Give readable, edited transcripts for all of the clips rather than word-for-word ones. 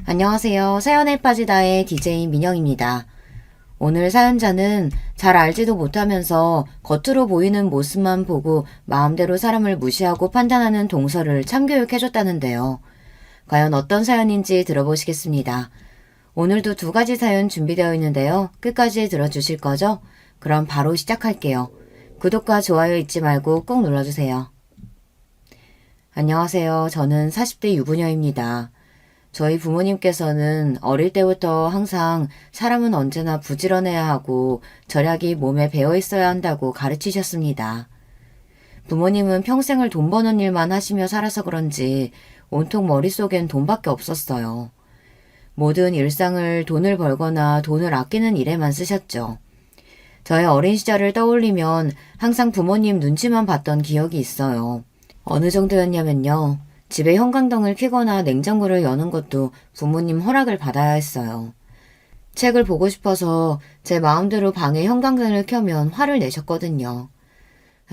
안녕하세요. 사연에 빠지다의 DJ 민영입니다. 오늘 사연자는 잘 알지도 못하면서 겉으로 보이는 모습만 보고 마음대로 사람을 무시하고 판단하는 동서를 참교육해줬다는데요. 과연 어떤 사연인지 들어보시겠습니다. 오늘도 2가지 사연 준비되어 있는데요. 끝까지 들어주실 거죠? 그럼 바로 시작할게요. 구독과 좋아요 잊지 말고 꼭 눌러주세요. 안녕하세요. 저는 40대 유부녀입니다. 저희 부모님께서는 어릴 때부터 항상 사람은 언제나 부지런해야 하고 절약이 몸에 배어 있어야 한다고 가르치셨습니다. 부모님은 평생을 돈 버는 일만 하시며 살아서 그런지 온통 머릿속엔 돈밖에 없었어요. 모든 일상을 돈을 벌거나 돈을 아끼는 일에만 쓰셨죠. 저의 어린 시절을 떠올리면 항상 부모님 눈치만 봤던 기억이 있어요. 어느 정도였냐면요. 집에 형광등을 켜거나 냉장고를 여는 것도 부모님 허락을 받아야 했어요. 책을 보고 싶어서 제 마음대로 방에 형광등을 켜면 화를 내셨거든요.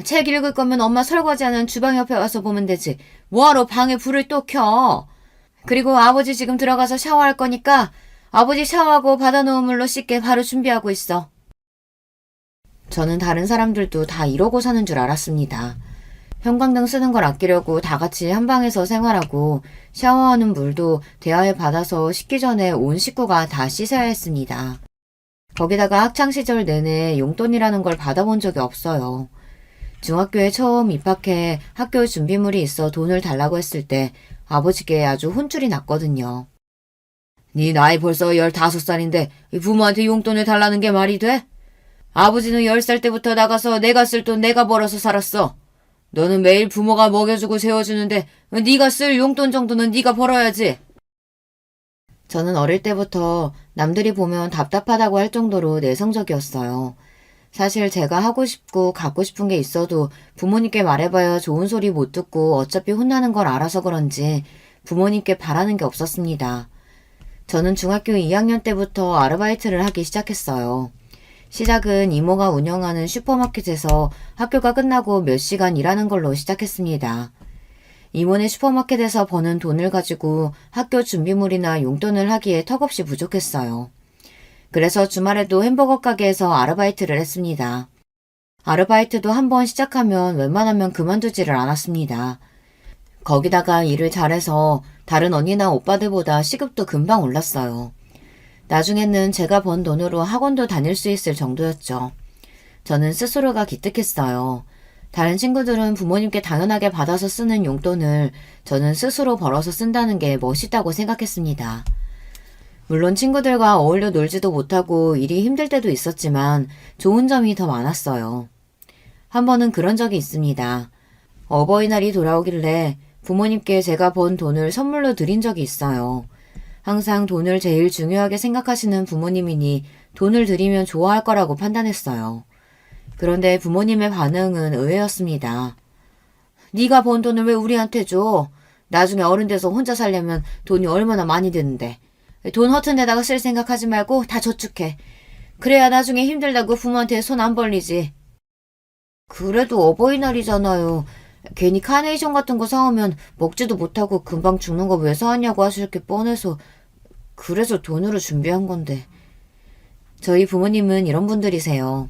책 읽을 거면 엄마 설거지하는 주방 옆에 와서 보면 되지. 뭐하러 방에 불을 또 켜? 그리고 아버지 지금 들어가서 샤워할 거니까 아버지 샤워하고 받아놓은 물로 씻게 바로 준비하고 있어. 저는 다른 사람들도 다 이러고 사는 줄 알았습니다. 형광등 쓰는 걸 아끼려고 다 같이 한 방에서 생활하고 샤워하는 물도 대야에 받아서 씻기 전에 온 식구가 다 씻어야 했습니다. 거기다가 학창시절 내내 용돈이라는 걸 받아본 적이 없어요. 중학교에 처음 입학해 학교 준비물이 있어 돈을 달라고 했을 때 아버지께 아주 혼쭐이 났거든요. 네 나이 벌써 15살인데 부모한테 용돈을 달라는 게 말이 돼? 아버지는 10살 때부터 나가서 내가 쓸 돈 내가 벌어서 살았어. 너는 매일 부모가 먹여주고 재워주는데 네가 쓸 용돈 정도는 네가 벌어야지. 저는 어릴 때부터 남들이 보면 답답하다고 할 정도로 내성적이었어요. 사실 제가 하고 싶고 갖고 싶은 게 있어도 부모님께 말해봐야 좋은 소리 못 듣고 어차피 혼나는 걸 알아서 그런지 부모님께 바라는 게 없었습니다. 저는 중학교 2학년 때부터 아르바이트를 하기 시작했어요. 시작은 이모가 운영하는 슈퍼마켓에서 학교가 끝나고 몇 시간 일하는 걸로 시작했습니다. 이모네 슈퍼마켓에서 버는 돈을 가지고 학교 준비물이나 용돈을 하기에 턱없이 부족했어요. 그래서 주말에도 햄버거 가게에서 아르바이트를 했습니다. 아르바이트도 한번 시작하면 웬만하면 그만두지를 않았습니다. 거기다가 일을 잘해서 다른 언니나 오빠들보다 시급도 금방 올랐어요. 나중에는 제가 번 돈으로 학원도 다닐 수 있을 정도였죠. 저는 스스로가 기특했어요. 다른 친구들은 부모님께 당연하게 받아서 쓰는 용돈을 저는 스스로 벌어서 쓴다는 게 멋있다고 생각했습니다. 물론 친구들과 어울려 놀지도 못하고 일이 힘들 때도 있었지만 좋은 점이 더 많았어요. 한 번은 그런 적이 있습니다. 어버이날이 돌아오길래 부모님께 제가 번 돈을 선물로 드린 적이 있어요. 항상 돈을 제일 중요하게 생각하시는 부모님이니 돈을 드리면 좋아할 거라고 판단했어요. 그런데 부모님의 반응은 의외였습니다. 네가 번 돈을 왜 우리한테 줘? 나중에 어른 돼서 혼자 살려면 돈이 얼마나 많이 드는데. 돈 허튼 데다가 쓸 생각하지 말고 다 저축해. 그래야 나중에 힘들다고 부모한테 손 안 벌리지. 그래도 어버이날이잖아요. 괜히 카네이션 같은 거 사오면 먹지도 못하고 금방 죽는 거 왜 사왔냐고 하실 게 뻔해서 그래서 돈으로 준비한 건데. 저희 부모님은 이런 분들이세요.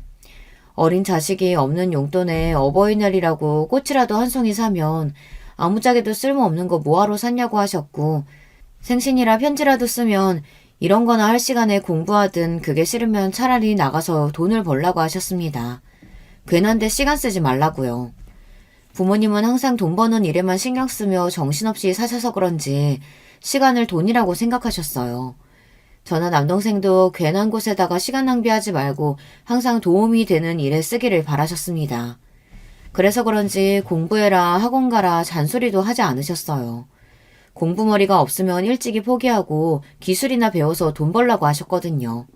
어린 자식이 없는 용돈에 어버이날이라고 꽃이라도 한 송이 사면 아무짝에도 쓸모없는 거 뭐하러 샀냐고 하셨고, 생신이라 편지라도 쓰면 이런 거나 할 시간에 공부하든 그게 싫으면 차라리 나가서 돈을 벌라고 하셨습니다. 괜한데 시간 쓰지 말라고요. 부모님은 항상 돈 버는 일에만 신경 쓰며 정신없이 사셔서 그런지 시간을 돈이라고 생각하셨어요. 저나 남동생도 괜한 곳에다가 시간 낭비하지 말고 항상 도움이 되는 일에 쓰기를 바라셨습니다. 그래서 그런지 공부해라 학원 가라 잔소리도 하지 않으셨어요. 공부머리가 없으면 일찍이 포기하고 기술이나 배워서 돈 벌라고 하셨거든요.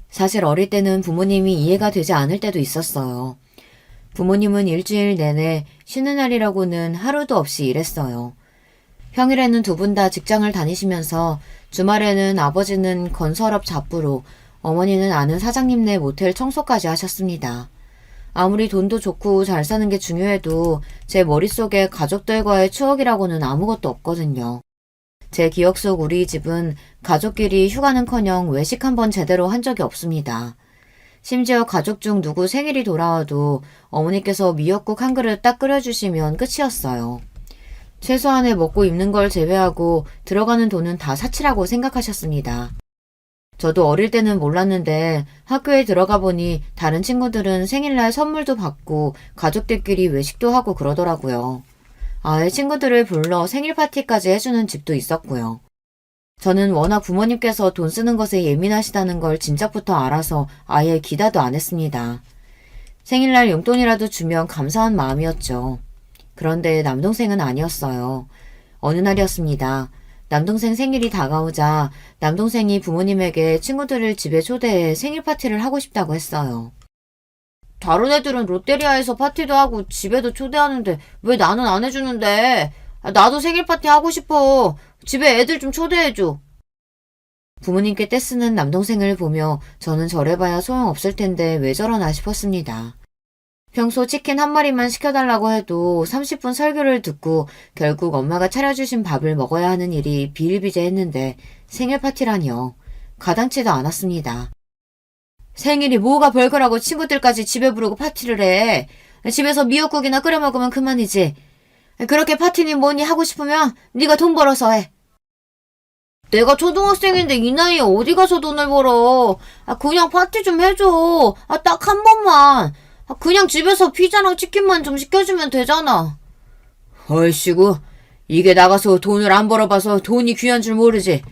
사실 어릴 때는 부모님이 이해가 되지 않을 때도 있었어요. 부모님은 일주일 내내 쉬는 날이라고는 하루도 없이 일했어요. 평일에는 2분 다 직장을 다니시면서 주말에는 아버지는 건설업 잡부로 어머니는 아는 사장님네 모텔 청소까지 하셨습니다. 아무리 돈도 좋고 잘 사는 게 중요해도 제 머릿속에 가족들과의 추억이라고는 아무것도 없거든요. 제 기억 속 우리 집은 가족끼리 휴가는커녕 외식 한번 제대로 한 적이 없습니다. 심지어 가족 중 누구 생일이 돌아와도 어머니께서 미역국 한 그릇 딱 끓여주시면 끝이었어요. 최소한의 먹고 입는 걸 제외하고 들어가는 돈은 다 사치라고 생각하셨습니다. 저도 어릴 때는 몰랐는데 학교에 들어가 보니 다른 친구들은 생일날 선물도 받고 가족들끼리 외식도 하고 그러더라고요. 아예 친구들을 불러 생일 파티까지 해주는 집도 있었고요. 저는 워낙 부모님께서 돈 쓰는 것에 예민하시다는 걸 진작부터 알아서 아예 기대도 안 했습니다. 생일날 용돈이라도 주면 감사한 마음이었죠. 그런데 남동생은 아니었어요. 어느 날이었습니다. 남동생 생일이 다가오자 남동생이 부모님에게 친구들을 집에 초대해 생일 파티를 하고 싶다고 했어요. 다른 애들은 롯데리아에서 파티도 하고 집에도 초대하는데 왜 나는 안 해주는데? 나도 생일 파티 하고 싶어. 집에 애들 좀 초대해줘. 부모님께 떼쓰는 남동생을 보며 저는 저래봐야 소용없을 텐데 왜 저러나 싶었습니다. 평소 치킨 한 마리만 시켜달라고 해도 30분 설교를 듣고 결국 엄마가 차려주신 밥을 먹어야 하는 일이 비일비재했는데 생일 파티라니요. 가당치도 않았습니다. 생일이 뭐가 별거라고 친구들까지 집에 부르고 파티를 해. 집에서 미역국이나 끓여 먹으면 그만이지. 그렇게 파티니 뭐니 하고 싶으면 네가 돈 벌어서 해. 내가 초등학생인데 이 나이에 어디 가서 돈을 벌어. 그냥 파티 좀 해줘. 딱 한 번만. 그냥 집에서 피자랑 치킨만 좀 시켜주면 되잖아. 얼씨구, 이게 나가서 돈을 안 벌어봐서 돈이 귀한 줄 모르지.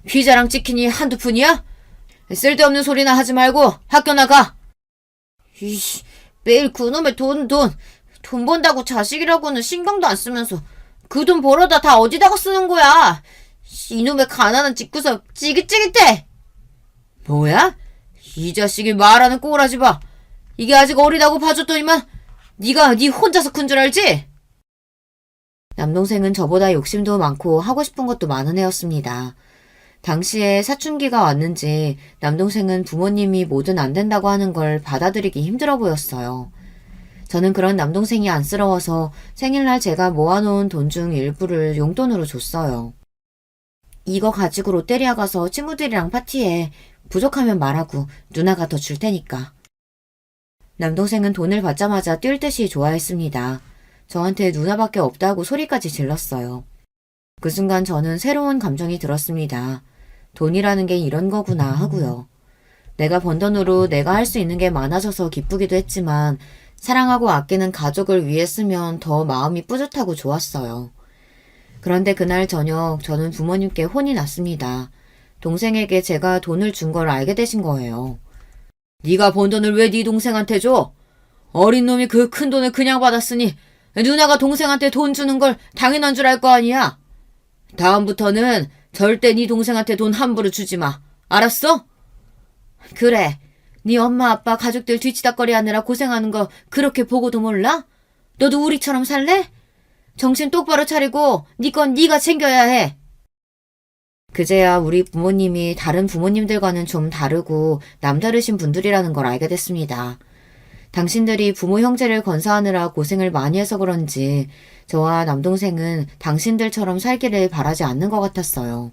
피자랑 치킨이 한두 푼이야? 쓸데없는 소리나 하지 말고 학교 나가. 이씨, 매일 그놈의 돈 번다고 자식이라고는 신경도 안 쓰면서 그 돈 벌어다 다 어디다가 쓰는 거야. 이놈의 가난한 집구석 찌깃찌깃해. 뭐야? 이 자식이 말하는 꼬라지 봐. 이게 아직 어리다고 봐줬더니만 네가 네 혼자서 큰 줄 알지? 남동생은 저보다 욕심도 많고 하고 싶은 것도 많은 애였습니다. 당시에 사춘기가 왔는지 남동생은 부모님이 뭐든 안 된다고 하는 걸 받아들이기 힘들어 보였어요. 저는 그런 남동생이 안쓰러워서 생일날 제가 모아놓은 돈 중 일부를 용돈으로 줬어요. 이거 가지고 롯데리아 가서 친구들이랑 파티해. 부족하면 말하고 누나가 더 줄 테니까. 남동생은 돈을 받자마자 뛸 듯이 좋아했습니다. 저한테 누나밖에 없다고 소리까지 질렀어요. 그 순간 저는 새로운 감정이 들었습니다. 돈이라는 게 이런 거구나 하고요. 내가 번 돈으로 내가 할 수 있는 게 많아져서 기쁘기도 했지만 사랑하고 아끼는 가족을 위해 쓰면 더 마음이 뿌듯하고 좋았어요. 그런데 그날 저녁 저는 부모님께 혼이 났습니다. 동생에게 제가 돈을 준 걸 알게 되신 거예요. 네가 번 돈을 왜 네 동생한테 줘? 어린 놈이 그 큰 돈을 그냥 받았으니 누나가 동생한테 돈 주는 걸 당연한 줄 알 거 아니야? 다음부터는 절대 네 동생한테 돈 함부로 주지 마. 알았어? 그래. 네 엄마 아빠 가족들 뒤치다꺼리 하느라 고생하는 거 그렇게 보고도 몰라? 너도 우리처럼 살래? 정신 똑바로 차리고 네 건 네가 챙겨야 해. 그제야 우리 부모님이 다른 부모님들과는 좀 다르고 남다르신 분들이라는 걸 알게 됐습니다. 당신들이 부모 형제를 건사하느라 고생을 많이 해서 그런지 저와 남동생은 당신들처럼 살기를 바라지 않는 것 같았어요.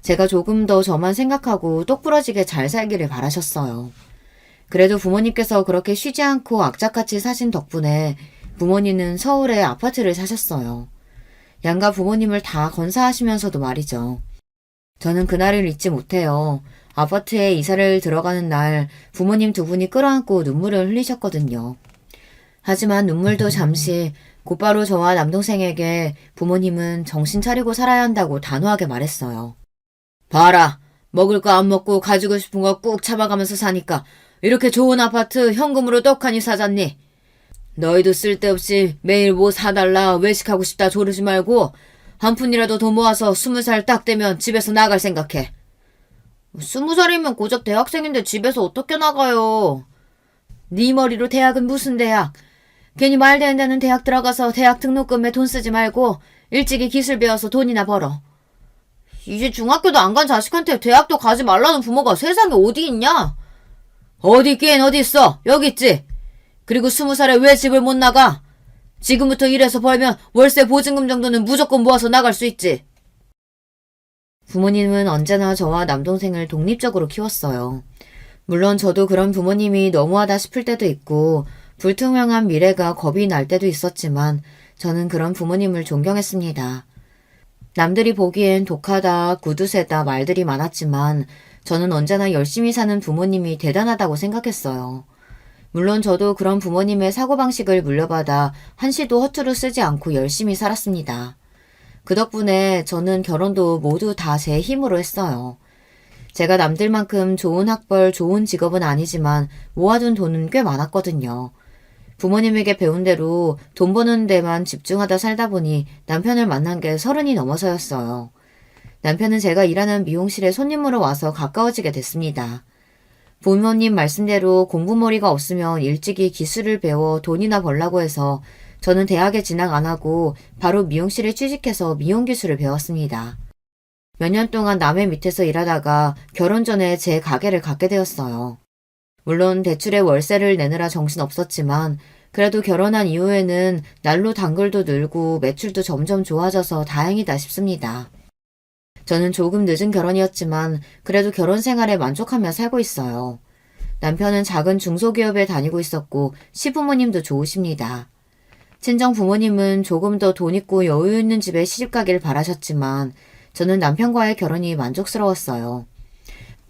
제가 조금 더 저만 생각하고 똑부러지게 잘 살기를 바라셨어요. 그래도 부모님께서 그렇게 쉬지 않고 악착같이 사신 덕분에 부모님은 서울에 아파트를 사셨어요. 양가 부모님을 다 건사하시면서도 말이죠. 저는 그날을 잊지 못해요. 아파트에 이사를 들어가는 날 부모님 두 분이 끌어안고 눈물을 흘리셨거든요. 하지만 눈물도 잠시 곧바로 저와 남동생에게 부모님은 정신 차리고 살아야 한다고 단호하게 말했어요. 봐라, 먹을 거 안 먹고 가지고 싶은 거 꾹 참아가면서 사니까 이렇게 좋은 아파트 현금으로 떡하니 사잖니. 너희도 쓸데없이 매일 뭐 사달라 외식하고 싶다 조르지 말고 한 푼이라도 더 모아서 20살 딱 되면 집에서 나갈 생각해. 20살이면 고작 대학생인데 집에서 어떻게 나가요? 네 머리로 대학은 무슨 대학? 괜히 말도 안 되는 대학 들어가서 대학 등록금에 돈 쓰지 말고 일찍이 기술 배워서 돈이나 벌어. 이제 중학교도 안 간 자식한테 대학도 가지 말라는 부모가 세상에 어디 있냐? 어디 있긴 어디 있어. 여기 있지. 그리고 20살에 왜 집을 못 나가? 지금부터 일해서 벌면 월세 보증금 정도는 무조건 모아서 나갈 수 있지. 부모님은 언제나 저와 남동생을 독립적으로 키웠어요. 물론 저도 그런 부모님이 너무하다 싶을 때도 있고 불투명한 미래가 겁이 날 때도 있었지만 저는 그런 부모님을 존경했습니다. 남들이 보기엔 독하다, 구두쇠다 말들이 많았지만 저는 언제나 열심히 사는 부모님이 대단하다고 생각했어요. 물론 저도 그런 부모님의 사고방식을 물려받아 한시도 허투루 쓰지 않고 열심히 살았습니다. 그 덕분에 저는 결혼도 모두 다 제 힘으로 했어요. 제가 남들만큼 좋은 학벌, 좋은 직업은 아니지만 모아둔 돈은 꽤 많았거든요. 부모님에게 배운 대로 돈 버는 데만 집중하다 살다 보니 남편을 만난 게 30이 넘어서였어요. 남편은 제가 일하는 미용실에 손님으로 와서 가까워지게 됐습니다. 부모님 말씀대로 공부머리가 없으면 일찍이 기술을 배워 돈이나 벌라고 해서 저는 대학에 진학 안 하고 바로 미용실에 취직해서 미용 기술을 배웠습니다. 몇 년 동안 남의 밑에서 일하다가 결혼 전에 제 가게를 갖게 되었어요. 물론 대출에 월세를 내느라 정신없었지만 그래도 결혼한 이후에는 날로 단골도 늘고 매출도 점점 좋아져서 다행이다 싶습니다. 저는 조금 늦은 결혼이었지만 그래도 결혼 생활에 만족하며 살고 있어요. 남편은 작은 중소기업에 다니고 있었고 시부모님도 좋으십니다. 친정 부모님은 조금 더 돈 있고 여유 있는 집에 시집 가길 바라셨지만 저는 남편과의 결혼이 만족스러웠어요.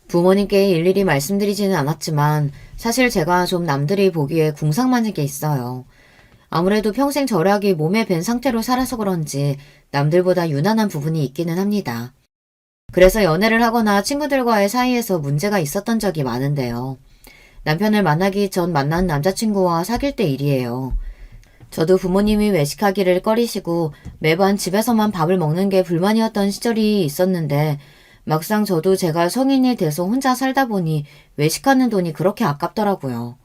부모님께 일일이 말씀드리지는 않았지만 사실 제가 좀 남들이 보기에 궁상맞은 게 있어요. 아무래도 평생 절약이 몸에 밴 상태로 살아서 그런지 남들보다 유난한 부분이 있기는 합니다. 그래서 연애를 하거나 친구들과의 사이에서 문제가 있었던 적이 많은데요. 남편을 만나기 전 만난 남자친구와 사귈 때 일이에요. 저도 부모님이 외식하기를 꺼리시고 매번 집에서만 밥을 먹는 게 불만이었던 시절이 있었는데 막상 저도 제가 성인이 돼서 혼자 살다 보니 외식하는 돈이 그렇게 아깝더라고요.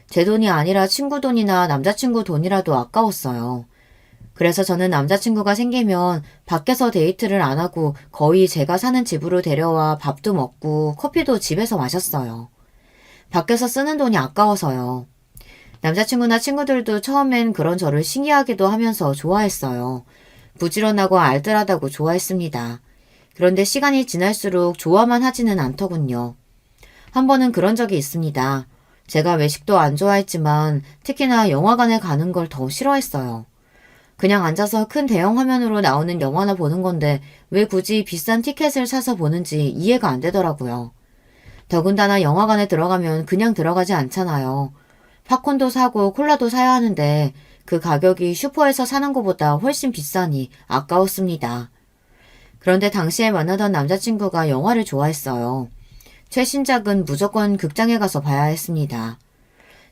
제 돈이 아니라 친구 돈이나 남자친구 돈이라도 아까웠어요. 그래서 저는 남자친구가 생기면 밖에서 데이트를 안 하고 거의 제가 사는 집으로 데려와 밥도 먹고 커피도 집에서 마셨어요. 밖에서 쓰는 돈이 아까워서요. 남자친구나 친구들도 처음엔 그런 저를 신기하기도 하면서 좋아했어요. 부지런하고 알뜰하다고 좋아했습니다. 그런데 시간이 지날수록 좋아만 하지는 않더군요. 한 번은 그런 적이 있습니다. 제가 외식도 안 좋아했지만 특히나 영화관에 가는 걸 더 싫어했어요. 그냥 앉아서 큰 대형 화면으로 나오는 영화나 보는 건데 왜 굳이 비싼 티켓을 사서 보는지 이해가 안 되더라고요. 더군다나 영화관에 들어가면 그냥 들어가지 않잖아요. 팝콘도 사고 콜라도 사야 하는데 그 가격이 슈퍼에서 사는 것보다 훨씬 비싸니 아까웠습니다. 그런데 당시에 만나던 남자친구가 영화를 좋아했어요. 최신작은 무조건 극장에 가서 봐야 했습니다.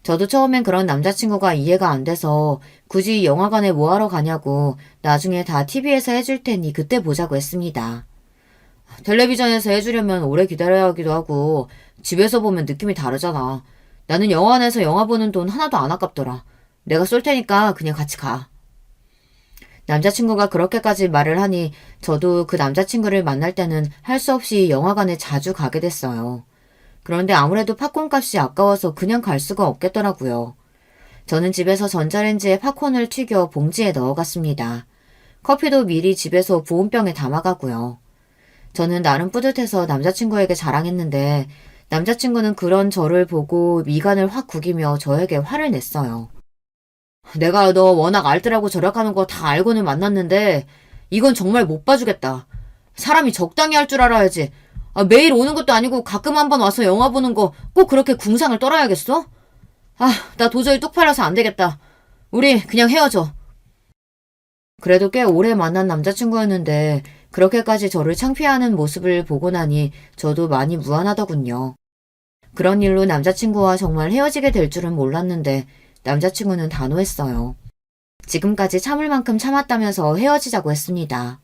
저도 처음엔 그런 남자친구가 이해가 안 돼서 굳이 영화관에 뭐하러 가냐고 나중에 다 TV에서 해줄 테니 그때 보자고 했습니다. 텔레비전에서 해주려면 오래 기다려야 하기도 하고 집에서 보면 느낌이 다르잖아. 나는 영화관에서 영화 보는 돈 하나도 안 아깝더라. 내가 쏠 테니까 그냥 같이 가. 남자친구가 그렇게까지 말을 하니 저도 그 남자친구를 만날 때는 할 수 없이 영화관에 자주 가게 됐어요. 그런데 아무래도 팝콘 값이 아까워서 그냥 갈 수가 없겠더라고요. 저는 집에서 전자레인지에 팝콘을 튀겨 봉지에 넣어갔습니다. 커피도 미리 집에서 보온병에 담아가고요. 저는 나름 뿌듯해서 남자친구에게 자랑했는데 남자친구는 그런 저를 보고 미간을 확 구기며 저에게 화를 냈어요. 내가 너 워낙 알뜰하고 절약하는 거 다 알고는 만났는데 이건 정말 못 봐주겠다. 사람이 적당히 할 줄 알아야지. 매일 오는 것도 아니고 가끔 한번 와서 영화 보는 거 꼭 그렇게 궁상을 떨어야겠어? 나 도저히 쪽팔려서 안 되겠다. 우리 그냥 헤어져. 그래도 꽤 오래 만난 남자친구였는데 그렇게까지 저를 창피해하는 모습을 보고 나니 저도 많이 무안하더군요. 그런 일로 남자친구와 정말 헤어지게 될 줄은 몰랐는데 남자친구는 단호했어요. 지금까지 참을 만큼 참았다면서 헤어지자고 했습니다.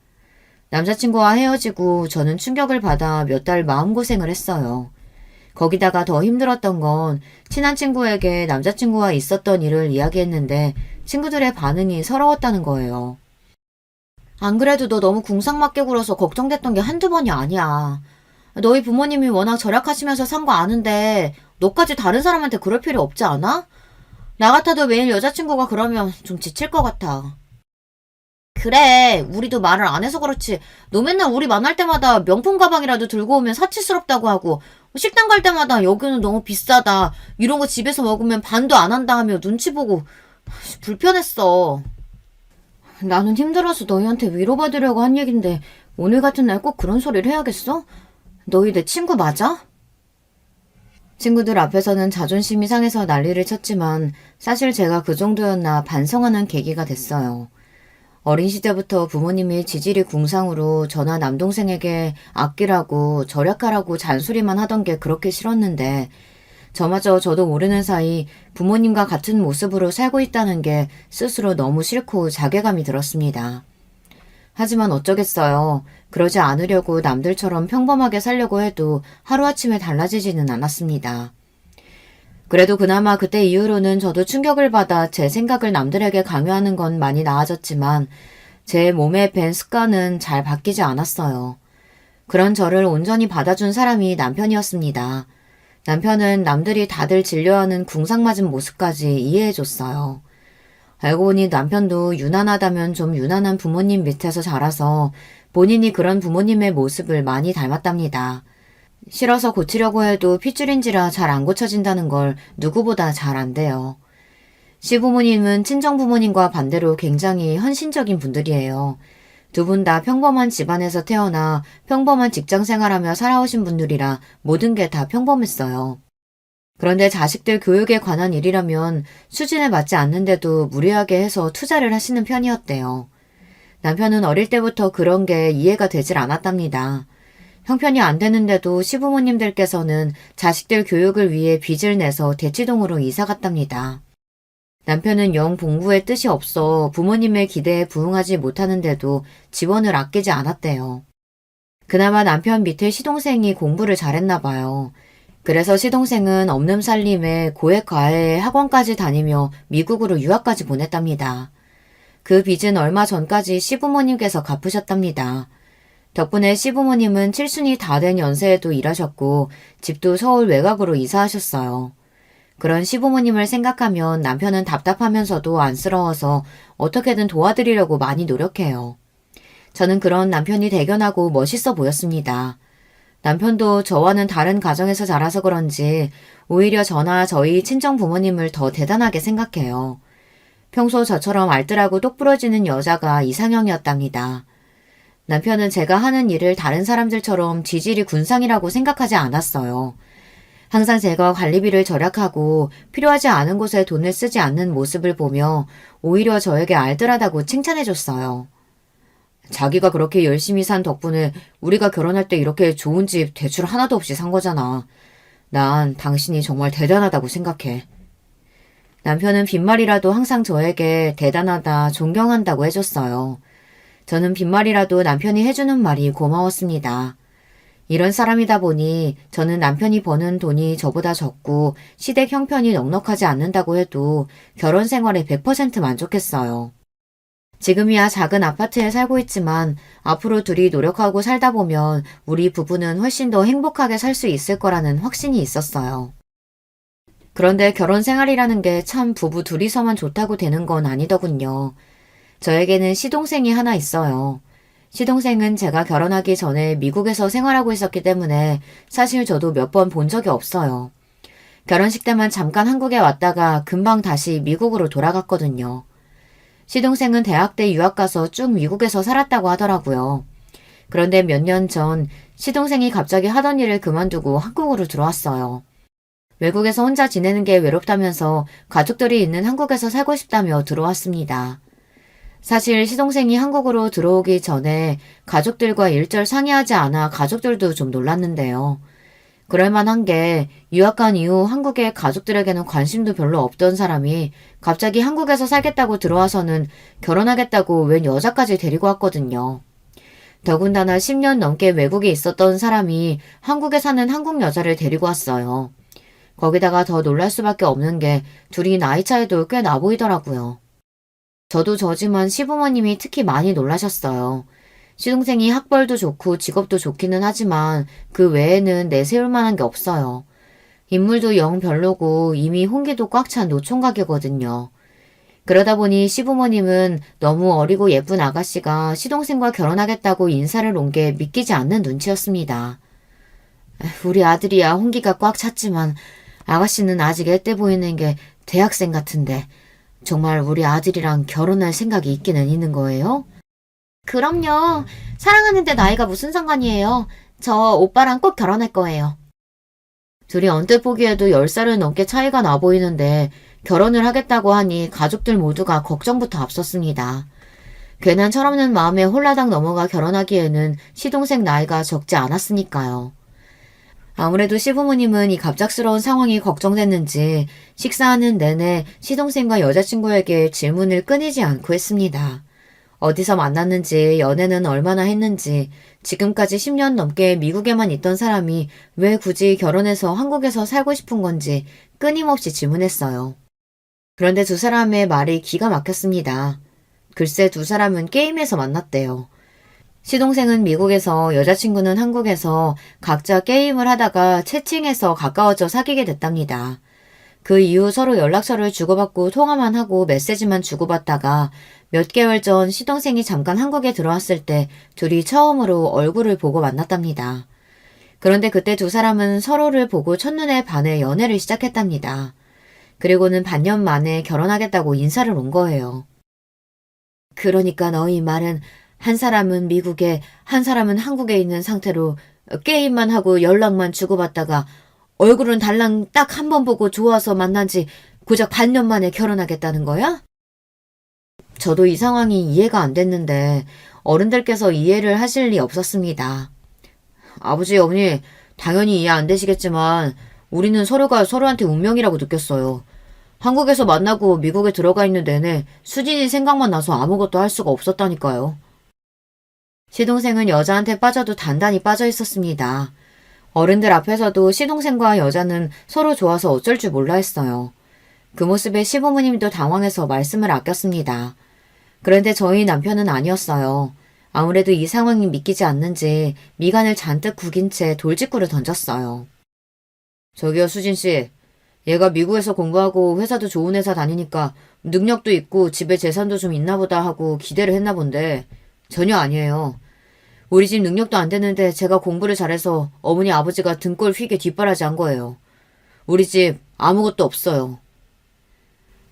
남자친구와 헤어지고 저는 충격을 받아 몇 달 마음고생을 했어요. 거기다가 더 힘들었던 건 친한 친구에게 남자친구와 있었던 일을 이야기했는데 친구들의 반응이 서러웠다는 거예요. 안 그래도 너 너무 궁상맞게 굴어서 걱정됐던 게 한두 번이 아니야. 너희 부모님이 워낙 절약하시면서 산 거 아는데 너까지 다른 사람한테 그럴 필요 없지 않아? 나 같아도 매일 여자친구가 그러면 좀 지칠 것 같아. 그래, 우리도 말을 안 해서 그렇지. 너 맨날 우리 만날 때마다 명품 가방이라도 들고 오면 사치스럽다고 하고, 식당 갈 때마다 여기는 너무 비싸다. 이런 거 집에서 먹으면 반도 안 한다 하며 눈치 보고, 불편했어. 나는 힘들어서 너희한테 위로받으려고 한 얘긴데, 오늘 같은 날 꼭 그런 소리를 해야겠어? 너희 내 친구 맞아? 친구들 앞에서는 자존심이 상해서 난리를 쳤지만, 사실 제가 그 정도였나 반성하는 계기가 됐어요. 어린 시절부터 부모님이 지질이 궁상으로 저나 남동생에게 아끼라고 절약하라고 잔소리만 하던 게 그렇게 싫었는데 저마저 저도 모르는 사이 부모님과 같은 모습으로 살고 있다는 게 스스로 너무 싫고 자괴감이 들었습니다. 하지만 어쩌겠어요. 그러지 않으려고 남들처럼 평범하게 살려고 해도 하루아침에 달라지지는 않았습니다. 그래도 그나마 그때 이후로는 저도 충격을 받아 제 생각을 남들에게 강요하는 건 많이 나아졌지만 제 몸에 밴 습관은 잘 바뀌지 않았어요. 그런 저를 온전히 받아준 사람이 남편이었습니다. 남편은 남들이 다들 진료하는 궁상맞은 모습까지 이해해줬어요. 알고 보니 남편도 유난하다면 좀 유난한 부모님 밑에서 자라서 본인이 그런 부모님의 모습을 많이 닮았답니다. 싫어서 고치려고 해도 핏줄인지라 잘 안 고쳐진다는 걸 누구보다 잘 안돼요. 시부모님은 친정부모님과 반대로 굉장히 헌신적인 분들이에요. 두 분 다 평범한 집안에서 태어나 평범한 직장 생활하며 살아오신 분들이라 모든 게 다 평범했어요. 그런데 자식들 교육에 관한 일이라면 수준에 맞지 않는데도 무리하게 해서 투자를 하시는 편이었대요. 남편은 어릴 때부터 그런 게 이해가 되질 않았답니다. 형편이 안 되는데도 시부모님들께서는 자식들 교육을 위해 빚을 내서 대치동으로 이사 갔답니다. 남편은 영 공부에 뜻이 없어 부모님의 기대에 부응하지 못하는데도 지원을 아끼지 않았대요. 그나마 남편 밑에 시동생이 공부를 잘했나 봐요. 그래서 시동생은 없는 살림에 고액 과외 학원까지 다니며 미국으로 유학까지 보냈답니다. 그 빚은 얼마 전까지 시부모님께서 갚으셨답니다. 덕분에 시부모님은 칠순이 다 된 연세에도 일하셨고 집도 서울 외곽으로 이사하셨어요. 그런 시부모님을 생각하면 남편은 답답하면서도 안쓰러워서 어떻게든 도와드리려고 많이 노력해요. 저는 그런 남편이 대견하고 멋있어 보였습니다. 남편도 저와는 다른 가정에서 자라서 그런지 오히려 저나 저희 친정 부모님을 더 대단하게 생각해요. 평소 저처럼 알뜰하고 똑부러지는 여자가 이상형이었답니다. 남편은 제가 하는 일을 다른 사람들처럼 지질이 군상이라고 생각하지 않았어요. 항상 제가 관리비를 절약하고 필요하지 않은 곳에 돈을 쓰지 않는 모습을 보며 오히려 저에게 알뜰하다고 칭찬해줬어요. 자기가 그렇게 열심히 산 덕분에 우리가 결혼할 때 이렇게 좋은 집 대출 하나도 없이 산 거잖아. 난 당신이 정말 대단하다고 생각해. 남편은 빈말이라도 항상 저에게 대단하다, 존경한다고 해줬어요. 저는 빈말이라도 남편이 해주는 말이 고마웠습니다. 이런 사람이다 보니 저는 남편이 버는 돈이 저보다 적고 시댁 형편이 넉넉하지 않는다고 해도 결혼 생활에 100% 만족했어요. 지금이야 작은 아파트에 살고 있지만 앞으로 둘이 노력하고 살다 보면 우리 부부는 훨씬 더 행복하게 살 수 있을 거라는 확신이 있었어요. 그런데 결혼 생활이라는 게 참 부부 둘이서만 좋다고 되는 건 아니더군요. 저에게는 시동생이 하나 있어요. 시동생은 제가 결혼하기 전에 미국에서 생활하고 있었기 때문에 사실 저도 몇 번 본 적이 없어요. 결혼식 때만 잠깐 한국에 왔다가 금방 다시 미국으로 돌아갔거든요. 시동생은 대학 때 유학 가서 쭉 미국에서 살았다고 하더라고요. 그런데 몇 년 전 시동생이 갑자기 하던 일을 그만두고 한국으로 들어왔어요. 외국에서 혼자 지내는 게 외롭다면서 가족들이 있는 한국에서 살고 싶다며 들어왔습니다. 사실 시동생이 한국으로 들어오기 전에 가족들과 일절 상의하지 않아 가족들도 좀 놀랐는데요. 그럴만한 게 유학 간 이후 한국의 가족들에게는 관심도 별로 없던 사람이 갑자기 한국에서 살겠다고 들어와서는 결혼하겠다고 웬 여자까지 데리고 왔거든요. 더군다나 10년 넘게 외국에 있었던 사람이 한국에 사는 한국 여자를 데리고 왔어요. 거기다가 더 놀랄 수밖에 없는 게 둘이 나이 차이도 꽤 나 보이더라고요. 저도 저지만 시부모님이 특히 많이 놀라셨어요. 시동생이 학벌도 좋고 직업도 좋기는 하지만 그 외에는 내세울 만한 게 없어요. 인물도 영 별로고 이미 홍기도 꽉 찬 노총각이거든요. 그러다 보니 시부모님은 너무 어리고 예쁜 아가씨가 시동생과 결혼하겠다고 인사를 온 게 믿기지 않는 눈치였습니다. 우리 아들이야 홍기가 꽉 찼지만 아가씨는 아직 애때 보이는 게 대학생 같은데 정말 우리 아들이랑 결혼할 생각이 있기는 있는 거예요? 그럼요. 사랑하는데 나이가 무슨 상관이에요. 저 오빠랑 꼭 결혼할 거예요. 둘이 언뜻 보기에도 10살은 넘게 차이가 나 보이는데 결혼을 하겠다고 하니 가족들 모두가 걱정부터 앞섰습니다. 괜한 철없는 마음에 홀라당 넘어가 결혼하기에는 시동생 나이가 적지 않았으니까요. 아무래도 시부모님은 이 갑작스러운 상황이 걱정됐는지 식사하는 내내 시동생과 여자친구에게 질문을 끊이지 않고 했습니다. 어디서 만났는지, 연애는 얼마나 했는지, 지금까지 10년 넘게 미국에만 있던 사람이 왜 굳이 결혼해서 한국에서 살고 싶은 건지 끊임없이 질문했어요. 그런데 두 사람의 말이 기가 막혔습니다. 글쎄 두 사람은 게임에서 만났대요. 시동생은 미국에서 여자친구는 한국에서 각자 게임을 하다가 채팅해서 가까워져 사귀게 됐답니다. 그 이후 서로 연락처를 주고받고 통화만 하고 메시지만 주고받다가 몇 개월 전 시동생이 잠깐 한국에 들어왔을 때 둘이 처음으로 얼굴을 보고 만났답니다. 그런데 그때 두 사람은 서로를 보고 첫눈에 반해 연애를 시작했답니다. 그리고는 반년 만에 결혼하겠다고 인사를 온 거예요. 그러니까 너희 말은 한 사람은 미국에, 한 사람은 한국에 있는 상태로 게임만 하고 연락만 주고받다가 얼굴은 달랑 딱 한 번 보고 좋아서 만난 지 고작 반년 만에 결혼하겠다는 거야? 저도 이 상황이 이해가 안 됐는데 어른들께서 이해를 하실 리 없었습니다. 아버지, 어머니, 당연히 이해 안 되시겠지만 우리는 서로가 서로한테 운명이라고 느꼈어요. 한국에서 만나고 미국에 들어가 있는 내내 수진이 생각만 나서 아무것도 할 수가 없었다니까요. 시동생은 여자한테 빠져도 단단히 빠져 있었습니다. 어른들 앞에서도 시동생과 여자는 서로 좋아서 어쩔 줄 몰라 했어요. 그 모습에 시부모님도 당황해서 말씀을 아꼈습니다. 그런데 저희 남편은 아니었어요. 아무래도 이 상황이 믿기지 않는지 미간을 잔뜩 구긴 채 돌직구를 던졌어요. 저기요, 수진씨. 얘가 미국에서 공부하고 회사도 좋은 회사 다니니까 능력도 있고 집에 재산도 좀 있나 보다 하고 기대를 했나 본데 전혀 아니에요. 우리 집 능력도 안 되는데 제가 공부를 잘해서 어머니 아버지가 등골 휘게 뒷바라지 한 거예요. 우리 집 아무것도 없어요.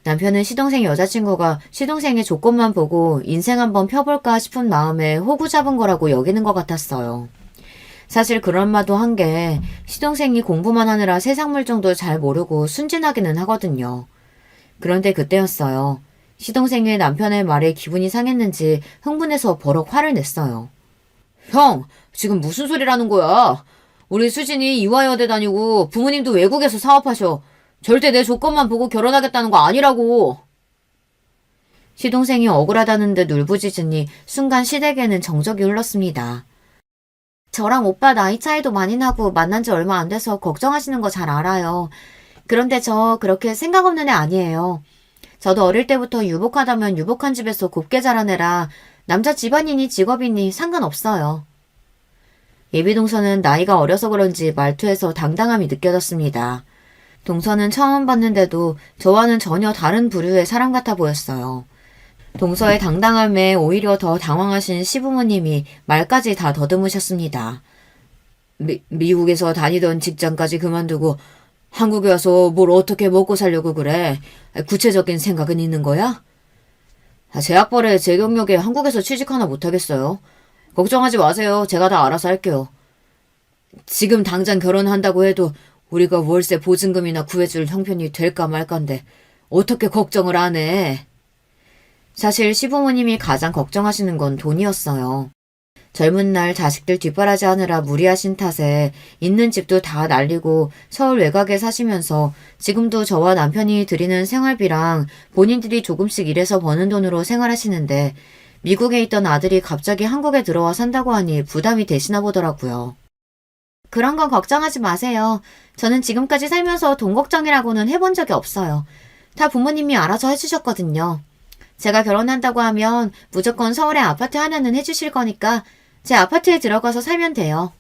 남편은 시동생 여자친구가 시동생의 조건만 보고 인생 한번 펴볼까 싶은 마음에 호구 잡은 거라고 여기는 것 같았어요. 사실 그런 말도 한 게 시동생이 공부만 하느라 세상 물정도 잘 모르고 순진하기는 하거든요. 그런데 그때였어요. 시동생의 남편의 말에 기분이 상했는지 흥분해서 버럭 화를 냈어요. 형, 지금 무슨 소리라는 거야? 우리 수진이 이화여대 다니고 부모님도 외국에서 사업하셔. 절대 내 조건만 보고 결혼하겠다는 거 아니라고. 시동생이 억울하다는 듯 울부짖으니 순간 시댁에는 정적이 흘렀습니다. 저랑 오빠 나이 차이도 많이 나고 만난 지 얼마 안 돼서 걱정하시는 거 잘 알아요. 그런데 저 그렇게 생각 없는 애 아니에요. 저도 어릴 때부터 유복하다면 유복한 집에서 곱게 자란 애라 남자 집안이니 직업이니 상관없어요. 예비동서는 나이가 어려서 그런지 말투에서 당당함이 느껴졌습니다. 동서는 처음 봤는데도 저와는 전혀 다른 부류의 사람 같아 보였어요. 동서의 당당함에 오히려 더 당황하신 시부모님이 말까지 다 더듬으셨습니다. 미국에서 다니던 직장까지 그만두고 한국에 와서 뭘 어떻게 먹고 살려고 그래? 구체적인 생각은 있는 거야? 제 학벌에 제 경력에 한국에서 취직 하나 못하겠어요. 걱정하지 마세요. 제가 다 알아서 할게요. 지금 당장 결혼한다고 해도 우리가 월세 보증금이나 구해줄 형편이 될까 말까인데 어떻게 걱정을 안 해? 사실 시부모님이 가장 걱정하시는 건 돈이었어요. 젊은 날 자식들 뒷바라지 하느라 무리하신 탓에 있는 집도 다 날리고 서울 외곽에 사시면서 지금도 저와 남편이 드리는 생활비랑 본인들이 조금씩 일해서 버는 돈으로 생활하시는데 미국에 있던 아들이 갑자기 한국에 들어와 산다고 하니 부담이 되시나 보더라고요. 그런 건 걱정하지 마세요. 저는 지금까지 살면서 돈 걱정이라고는 해본 적이 없어요. 다 부모님이 알아서 해주셨거든요. 제가 결혼한다고 하면 무조건 서울에 아파트 하나는 해주실 거니까 제 아파트에 들어가서 살면 돼요.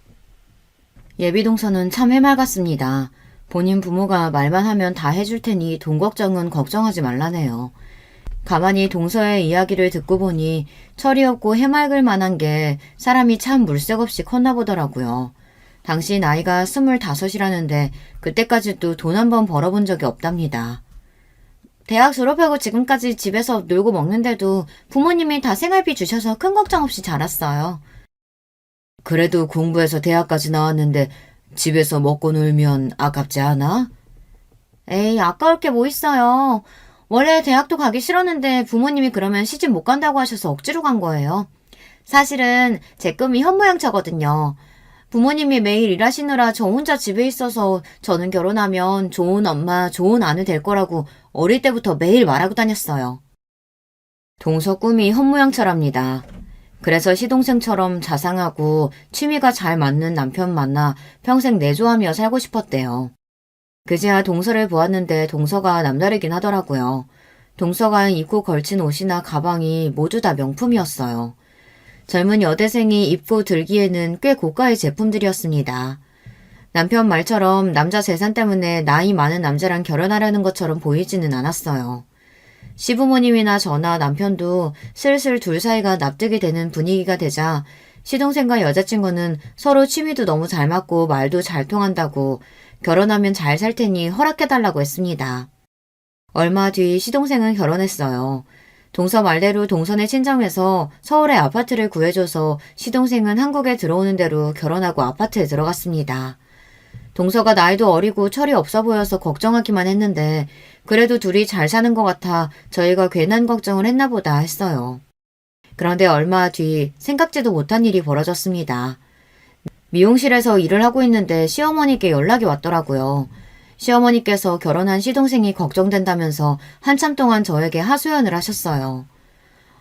예비동서는 참 해맑았습니다. 본인 부모가 말만 하면 다 해줄 테니 돈 걱정은 걱정하지 말라네요. 가만히 동서의 이야기를 듣고 보니 철이 없고 해맑을 만한 게 사람이 참 물색 없이 컸나 보더라고요. 당시 나이가 25이라는데 그때까지도 돈 한 번 벌어본 적이 없답니다. 대학 졸업하고 지금까지 집에서 놀고 먹는데도 부모님이 다 생활비 주셔서 큰 걱정 없이 자랐어요. 그래도 공부해서 대학까지 나왔는데 집에서 먹고 놀면 아깝지 않아? 에이, 아까울 게 뭐 있어요. 원래 대학도 가기 싫었는데 부모님이 그러면 시집 못 간다고 하셔서 억지로 간 거예요. 사실은 제 꿈이 현모양처거든요. 부모님이 매일 일하시느라 저 혼자 집에 있어서 저는 결혼하면 좋은 엄마, 좋은 아내 될 거라고 어릴 때부터 매일 말하고 다녔어요. 동서 꿈이 현모양처랍니다. 그래서 시동생처럼 자상하고 취미가 잘 맞는 남편 만나 평생 내조하며 살고 싶었대요. 그제야 동서를 보았는데 동서가 남다르긴 하더라고요. 동서가 입고 걸친 옷이나 가방이 모두 다 명품이었어요. 젊은 여대생이 입고 들기에는 꽤 고가의 제품들이었습니다. 남편 말처럼 남자 재산 때문에 나이 많은 남자랑 결혼하려는 것처럼 보이지는 않았어요. 시부모님이나 저나 남편도 슬슬 둘 사이가 납득이 되는 분위기가 되자 시동생과 여자친구는 서로 취미도 너무 잘 맞고 말도 잘 통한다고 결혼하면 잘 살 테니 허락해달라고 했습니다. 얼마 뒤 시동생은 결혼했어요. 동서 말대로 동선의 친정에서 서울에 아파트를 구해줘서 시동생은 한국에 들어오는 대로 결혼하고 아파트에 들어갔습니다. 동서가 나이도 어리고 철이 없어 보여서 걱정하기만 했는데 그래도 둘이 잘 사는 것 같아 저희가 괜한 걱정을 했나 보다 했어요. 그런데 얼마 뒤 생각지도 못한 일이 벌어졌습니다. 미용실에서 일을 하고 있는데 시어머니께 연락이 왔더라고요. 시어머니께서 결혼한 시동생이 걱정된다면서 한참 동안 저에게 하소연을 하셨어요.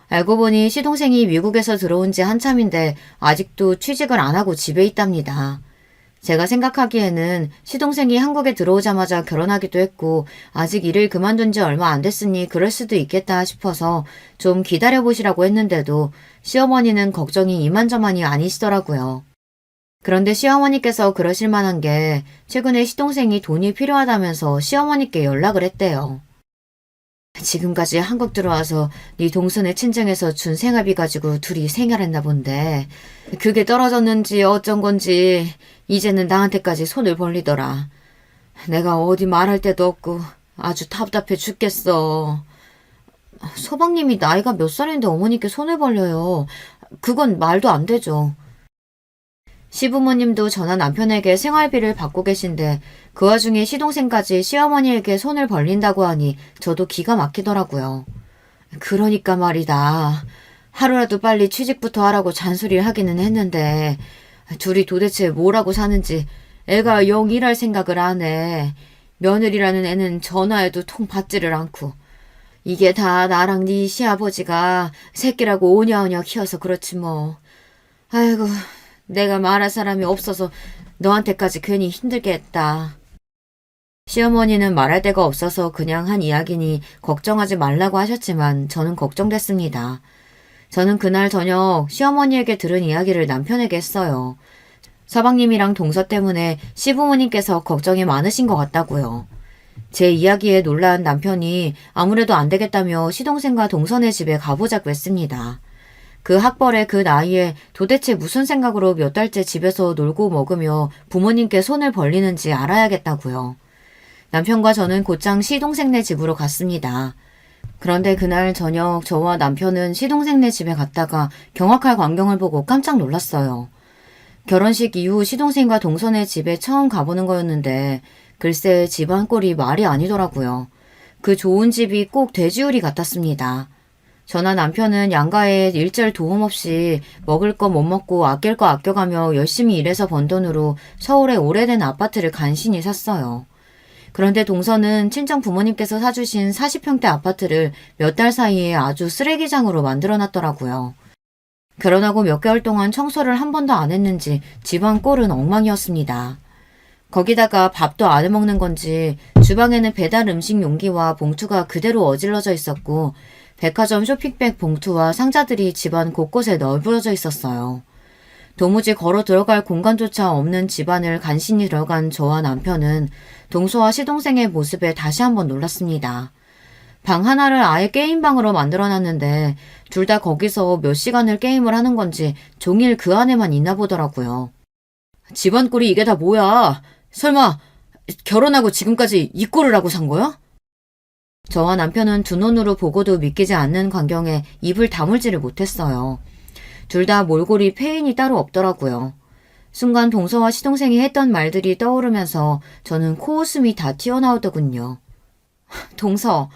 알고 보니 시동생이 미국에서 들어온 지 한참인데 아직도 취직을 안 하고 집에 있답니다. 제가 생각하기에는 시동생이 한국에 들어오자마자 결혼하기도 했고 아직 일을 그만둔 지 얼마 안 됐으니 그럴 수도 있겠다 싶어서 좀 기다려보시라고 했는데도 시어머니는 걱정이 이만저만이 아니시더라고요. 그런데 시어머니께서 그러실 만한 게 최근에 시동생이 돈이 필요하다면서 시어머니께 연락을 했대요. 지금까지 한국 들어와서 네 동선의 친정에서 준 생활비 가지고 둘이 생활했나 본데 그게 떨어졌는지 어쩐 건지 이제는 나한테까지 손을 벌리더라. 내가 어디 말할 데도 없고 아주 답답해 죽겠어. 서방님이 나이가 몇 살인데 어머니께 손을 벌려요. 그건 말도 안 되죠. 시부모님도 저나 남편에게 생활비를 받고 계신데 그 와중에 시동생까지 시어머니에게 손을 벌린다고 하니 저도 기가 막히더라고요. 그러니까 말이다. 하루라도 빨리 취직부터 하라고 잔소리를 하기는 했는데 둘이 도대체 뭐라고 사는지 애가 영 일할 생각을 안 해. 며느리라는 애는 전화해도 통 받지를 않고. 이게 다 나랑 네 시아버지가 새끼라고 오냐오냐 키워서 그렇지 뭐. 아이고, 내가 말할 사람이 없어서 너한테까지 괜히 힘들게 했다. 시어머니는 말할 데가 없어서 그냥 한 이야기니 걱정하지 말라고 하셨지만 저는 걱정됐습니다. 저는 그날 저녁 시어머니에게 들은 이야기를 남편에게 했어요. 서방님이랑 동서 때문에 시부모님께서 걱정이 많으신 것 같다고요. 제 이야기에 놀란 남편이 아무래도 안 되겠다며 시동생과 동선의 집에 가보자고 했습니다. 그 학벌에 그 나이에 도대체 무슨 생각으로 몇 달째 집에서 놀고 먹으며 부모님께 손을 벌리는지 알아야겠다고요. 남편과 저는 곧장 시동생네 집으로 갔습니다. 그런데 그날 저녁 저와 남편은 시동생네 집에 갔다가 경악할 광경을 보고 깜짝 놀랐어요. 결혼식 이후 시동생과 동선의 집에 처음 가보는 거였는데 글쎄 집안 꼴이 말이 아니더라고요. 그 좋은 집이 꼭 돼지우리 같았습니다. 저나 남편은 양가에 일절 도움 없이 먹을 거 못 먹고 아낄 거 아껴가며 열심히 일해서 번 돈으로 서울에 오래된 아파트를 간신히 샀어요. 그런데 동서는 친정 부모님께서 사주신 40평대 아파트를 몇 달 사이에 아주 쓰레기장으로 만들어놨더라고요. 결혼하고 몇 개월 동안 청소를 한 번도 안 했는지 집안 꼴은 엉망이었습니다. 거기다가 밥도 안 해먹는 건지 주방에는 배달 음식 용기와 봉투가 그대로 어질러져 있었고 백화점 쇼핑백 봉투와 상자들이 집안 곳곳에 널브러져 있었어요. 도무지 걸어 들어갈 공간조차 없는 집안을 간신히 들어간 저와 남편은 동서와 시동생의 모습에 다시 한번 놀랐습니다. 방 하나를 아예 게임방으로 만들어놨는데 둘 다 거기서 몇 시간을 게임을 하는 건지 종일 그 안에만 있나 보더라고요. 집안 꼴이 이게 다 뭐야? 설마 결혼하고 지금까지 이 꼴을 하고 산 거야? 저와 남편은 두 눈으로 보고도 믿기지 않는 광경에 입을 다물지를 못했어요. 둘 다 몰골이 패인이 따로 없더라고요. 순간 동서와 시동생이 했던 말들이 떠오르면서 저는 코웃음이 다 튀어나오더군요. 동서,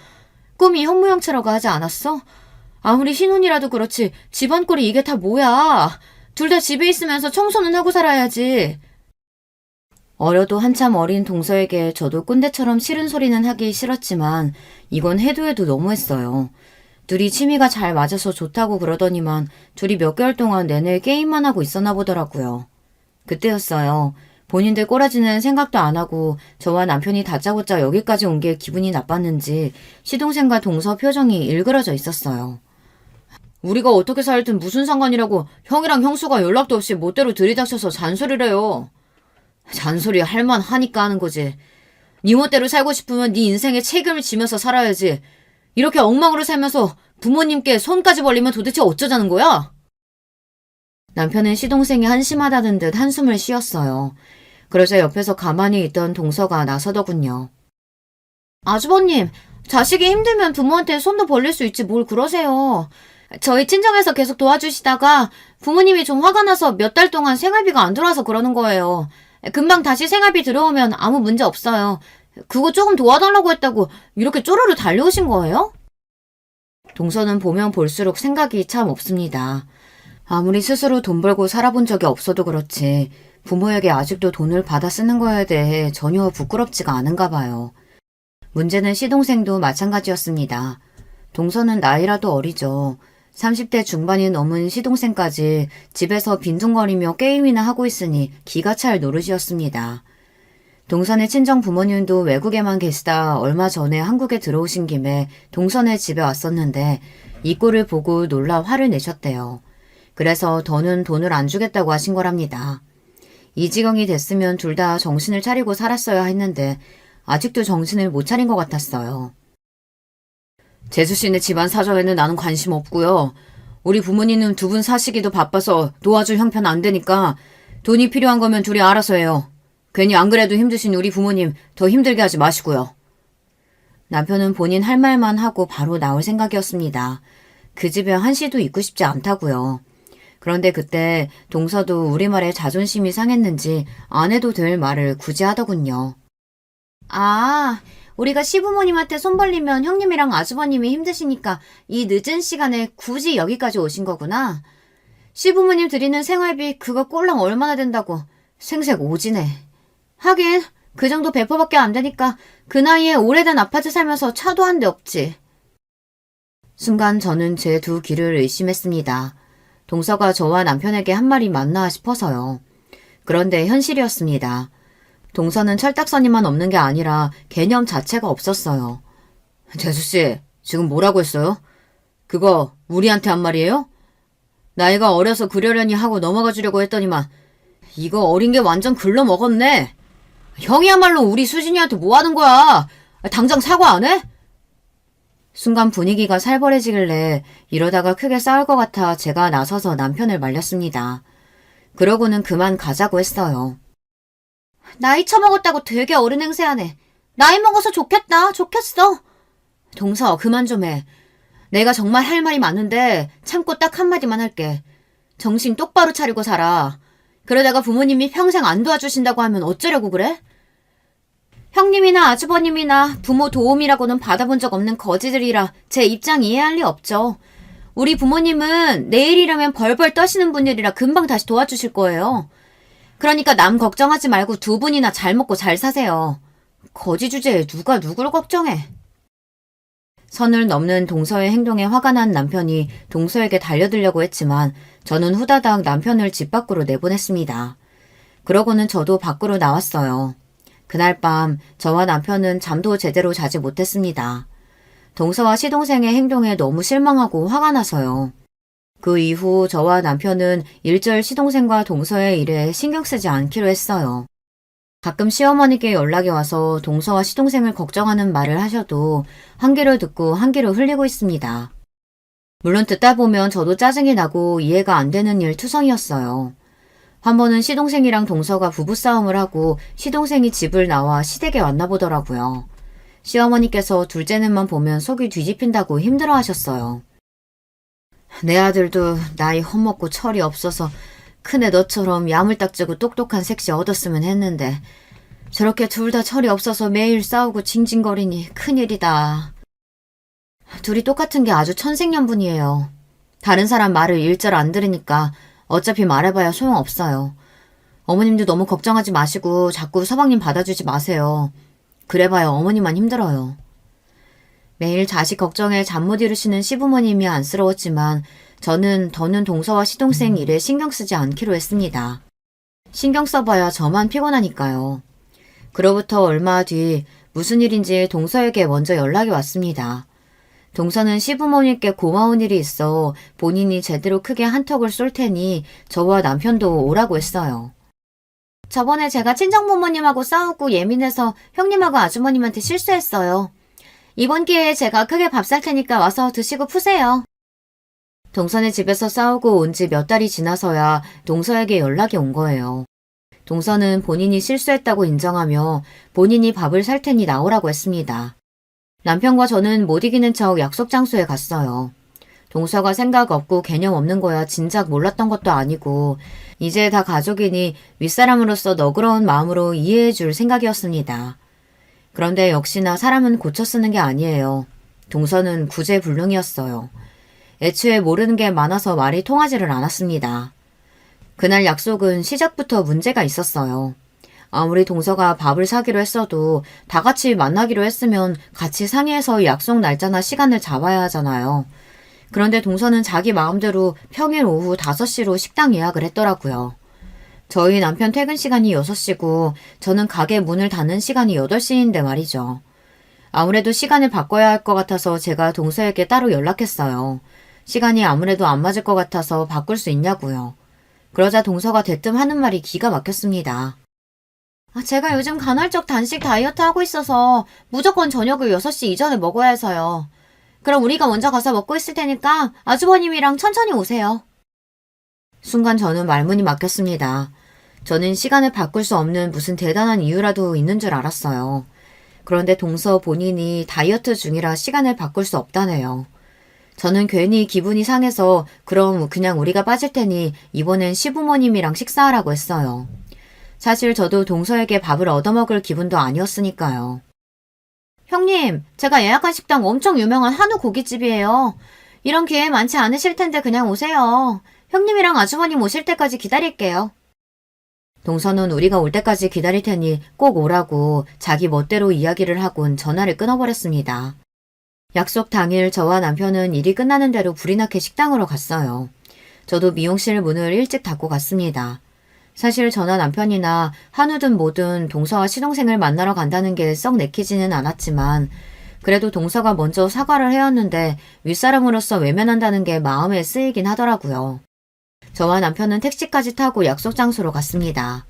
꿈이 현무양처라고 하지 않았어? 아무리 신혼이라도 그렇지 집안 꼴이 이게 다 뭐야? 둘 다 집에 있으면서 청소는 하고 살아야지. 어려도 한참 어린 동서에게 저도 꼰대처럼 싫은 소리는 하기 싫었지만 이건 해도 해도 너무했어요. 둘이 취미가 잘 맞아서 좋다고 그러더니만 둘이 몇 개월 동안 내내 게임만 하고 있었나 보더라고요. 그때였어요. 본인들 꼬라지는 생각도 안 하고 저와 남편이 다짜고짜 여기까지 온 게 기분이 나빴는지 시동생과 동서 표정이 일그러져 있었어요. 우리가 어떻게 살든 무슨 상관이라고 형이랑 형수가 연락도 없이 멋대로 들이닥쳐서 잔소리래요. 잔소리 할만 하니까 하는 거지. 네 멋대로 살고 싶으면 네 인생에 책임을 지면서 살아야지. 이렇게 엉망으로 살면서 부모님께 손까지 벌리면 도대체 어쩌자는 거야? 남편은 시동생이 한심하다는 듯 한숨을 쉬었어요. 그러자 옆에서 가만히 있던 동서가 나서더군요. 아주버님, 자식이 힘들면 부모한테 손도 벌릴 수 있지 뭘 그러세요. 저희 친정에서 계속 도와주시다가 부모님이 좀 화가 나서 몇 달 동안 생활비가 안 들어와서 그러는 거예요. 금방 다시 생활비 들어오면 아무 문제 없어요. 그거 조금 도와달라고 했다고 이렇게 쪼르르 달려오신 거예요? 동서는 보면 볼수록 생각이 참 없습니다. 아무리 스스로 돈 벌고 살아본 적이 없어도 그렇지 부모에게 아직도 돈을 받아 쓰는 거에 대해 전혀 부끄럽지가 않은가 봐요. 문제는 시동생도 마찬가지였습니다. 동서는 나이라도 어리죠. 30대 중반이 넘은 시동생까지 집에서 빈둥거리며 게임이나 하고 있으니 기가 찰 노릇이었습니다. 동선의 친정 부모님도 외국에만 계시다 얼마 전에 한국에 들어오신 김에 동선의 집에 왔었는데 이 꼴을 보고 놀라 화를 내셨대요. 그래서 더는 돈을 안 주겠다고 하신 거랍니다. 이 지경이 됐으면 둘 다 정신을 차리고 살았어야 했는데 아직도 정신을 못 차린 것 같았어요. 재수씨네 집안 사정에는 나는 관심 없고요. 우리 부모님은 두 분 사시기도 바빠서 도와줄 형편 안 되니까 돈이 필요한 거면 둘이 알아서 해요. 괜히 안 그래도 힘드신 우리 부모님 더 힘들게 하지 마시고요. 남편은 본인 할 말만 하고 바로 나올 생각이었습니다. 그 집에 한시도 있고 싶지 않다고요. 그런데 그때 동서도 우리말에 자존심이 상했는지 안 해도 될 말을 굳이 하더군요. 아, 우리가 시부모님한테 손 벌리면 형님이랑 아주버님이 힘드시니까 이 늦은 시간에 굳이 여기까지 오신 거구나. 시부모님 드리는 생활비 그거 꼴랑 얼마나 된다고. 생색 오지네. 하긴 그 정도 배포밖에 안 되니까 그 나이에 오래된 아파트 살면서 차도 한 대 없지. 순간 저는 제 두 귀를 의심했습니다. 동서가 저와 남편에게 한 말이 맞나 싶어서요. 그런데 현실이었습니다. 동서는 철딱서니만 없는 게 아니라 개념 자체가 없었어요. 재수씨, 지금 뭐라고 했어요? 그거 우리한테 한 말이에요? 나이가 어려서 그러려니 하고 넘어가 주려고 했더니만 이거 어린 게 완전 글러먹었네. 형이야말로 우리 수진이한테 뭐 하는 거야? 당장 사과 안 해? 순간 분위기가 살벌해지길래 이러다가 크게 싸울 것 같아 제가 나서서 남편을 말렸습니다. 그러고는 그만 가자고 했어요. 나이 처먹었다고 되게 어른 행세하네. 나이 먹어서 좋겠다. 좋겠어. 동서 그만 좀 해. 내가 정말 할 말이 많은데 참고 딱 한마디만 할게. 정신 똑바로 차리고 살아. 그러다가 부모님이 평생 안 도와주신다고 하면 어쩌려고 그래? 형님이나 아주버님이나 부모 도움이라고는 받아본 적 없는 거지들이라 제 입장 이해할 리 없죠. 우리 부모님은 내일이라면 벌벌 떠시는 분들이라 금방 다시 도와주실 거예요. 그러니까 남 걱정하지 말고 두 분이나 잘 먹고 잘 사세요. 거지 주제에 누가 누굴 걱정해. 선을 넘는 동서의 행동에 화가 난 남편이 동서에게 달려들려고 했지만 저는 후다닥 남편을 집 밖으로 내보냈습니다. 그러고는 저도 밖으로 나왔어요. 그날 밤 저와 남편은 잠도 제대로 자지 못했습니다. 동서와 시동생의 행동에 너무 실망하고 화가 나서요. 그 이후 저와 남편은 일절 시동생과 동서의 일에 신경 쓰지 않기로 했어요. 가끔 시어머니께 연락이 와서 동서와 시동생을 걱정하는 말을 하셔도 한 귀를 듣고 한 귀를 흘리고 있습니다. 물론 듣다 보면 저도 짜증이 나고 이해가 안 되는 일 투성이었어요. 한 번은 시동생이랑 동서가 부부싸움을 하고 시동생이 집을 나와 시댁에 왔나 보더라고요. 시어머니께서 둘째는만 보면 속이 뒤집힌다고 힘들어 하셨어요. 내 아들도 나이 헛먹고 철이 없어서 큰애 너처럼 야물딱지고 똑똑한 색시 얻었으면 했는데 저렇게 둘 다 철이 없어서 매일 싸우고 징징거리니 큰일이다. 둘이 똑같은 게 아주 천생연분이에요. 다른 사람 말을 일절 안 들으니까 어차피 말해봐야 소용없어요. 어머님도 너무 걱정하지 마시고 자꾸 서방님 받아주지 마세요. 그래봐야 어머니만 힘들어요. 매일 자식 걱정에 잠 못 이루시는 시부모님이 안쓰러웠지만 저는 더는 동서와 시동생 일에 신경 쓰지 않기로 했습니다. 신경 써봐야 저만 피곤하니까요. 그로부터 얼마 뒤 무슨 일인지 동서에게 먼저 연락이 왔습니다. 동서는 시부모님께 고마운 일이 있어 본인이 제대로 크게 한턱을 쏠 테니 저와 남편도 오라고 했어요. 저번에 제가 친정부모님하고 싸우고 예민해서 형님하고 아주머님한테 실수했어요. 이번 기회에 제가 크게 밥 살 테니까 와서 드시고 푸세요. 동서네 집에서 싸우고 온 지 몇 달이 지나서야 동서에게 연락이 온 거예요. 동서는 본인이 실수했다고 인정하며 본인이 밥을 살 테니 나오라고 했습니다. 남편과 저는 못 이기는 척 약속 장소에 갔어요. 동서가 생각 없고 개념 없는 거야 진작 몰랐던 것도 아니고 이제 다 가족이니 윗사람으로서 너그러운 마음으로 이해해 줄 생각이었습니다. 그런데 역시나 사람은 고쳐 쓰는 게 아니에요. 동서는 구제불능이었어요. 애초에 모르는 게 많아서 말이 통하지를 않았습니다. 그날 약속은 시작부터 문제가 있었어요. 아무리 동서가 밥을 사기로 했어도 다 같이 만나기로 했으면 같이 상의해서 약속 날짜나 시간을 잡아야 하잖아요. 그런데 동서는 자기 마음대로 평일 오후 5시로 식당 예약을 했더라고요. 저희 남편 퇴근 시간이 6시고 저는 가게 문을 닫는 시간이 8시인데 말이죠. 아무래도 시간을 바꿔야 할 것 같아서 제가 동서에게 따로 연락했어요. 시간이 아무래도 안 맞을 것 같아서 바꿀 수 있냐고요. 그러자 동서가 대뜸 하는 말이 기가 막혔습니다. 제가 요즘 간헐적 단식 다이어트 하고 있어서 무조건 저녁을 6시 이전에 먹어야 해서요. 그럼 우리가 먼저 가서 먹고 있을 테니까 아주버님이랑 천천히 오세요. 순간 저는 말문이 막혔습니다. 저는 시간을 바꿀 수 없는 무슨 대단한 이유라도 있는 줄 알았어요. 그런데 동서 본인이 다이어트 중이라 시간을 바꿀 수 없다네요. 저는 괜히 기분이 상해서 그럼 그냥 우리가 빠질 테니 이번엔 시부모님이랑 식사하라고 했어요. 사실 저도 동서에게 밥을 얻어먹을 기분도 아니었으니까요. 형님, 제가 예약한 식당 엄청 유명한 한우 고깃집이에요. 이런 기회 많지 않으실 텐데 그냥 오세요. 형님이랑 아주머님 오실 때까지 기다릴게요. 동서는 우리가 올 때까지 기다릴 테니 꼭 오라고 자기 멋대로 이야기를 하곤 전화를 끊어버렸습니다. 약속 당일 저와 남편은 일이 끝나는 대로 불이 나게 식당으로 갔어요. 저도 미용실 문을 일찍 닫고 갔습니다. 사실 저나 남편이나 한우든 뭐든 동서와 시동생을 만나러 간다는 게 썩 내키지는 않았지만 그래도 동서가 먼저 사과를 해왔는데 윗사람으로서 외면한다는 게 마음에 쓰이긴 하더라고요. 저와 남편은 택시까지 타고 약속 장소로 갔습니다.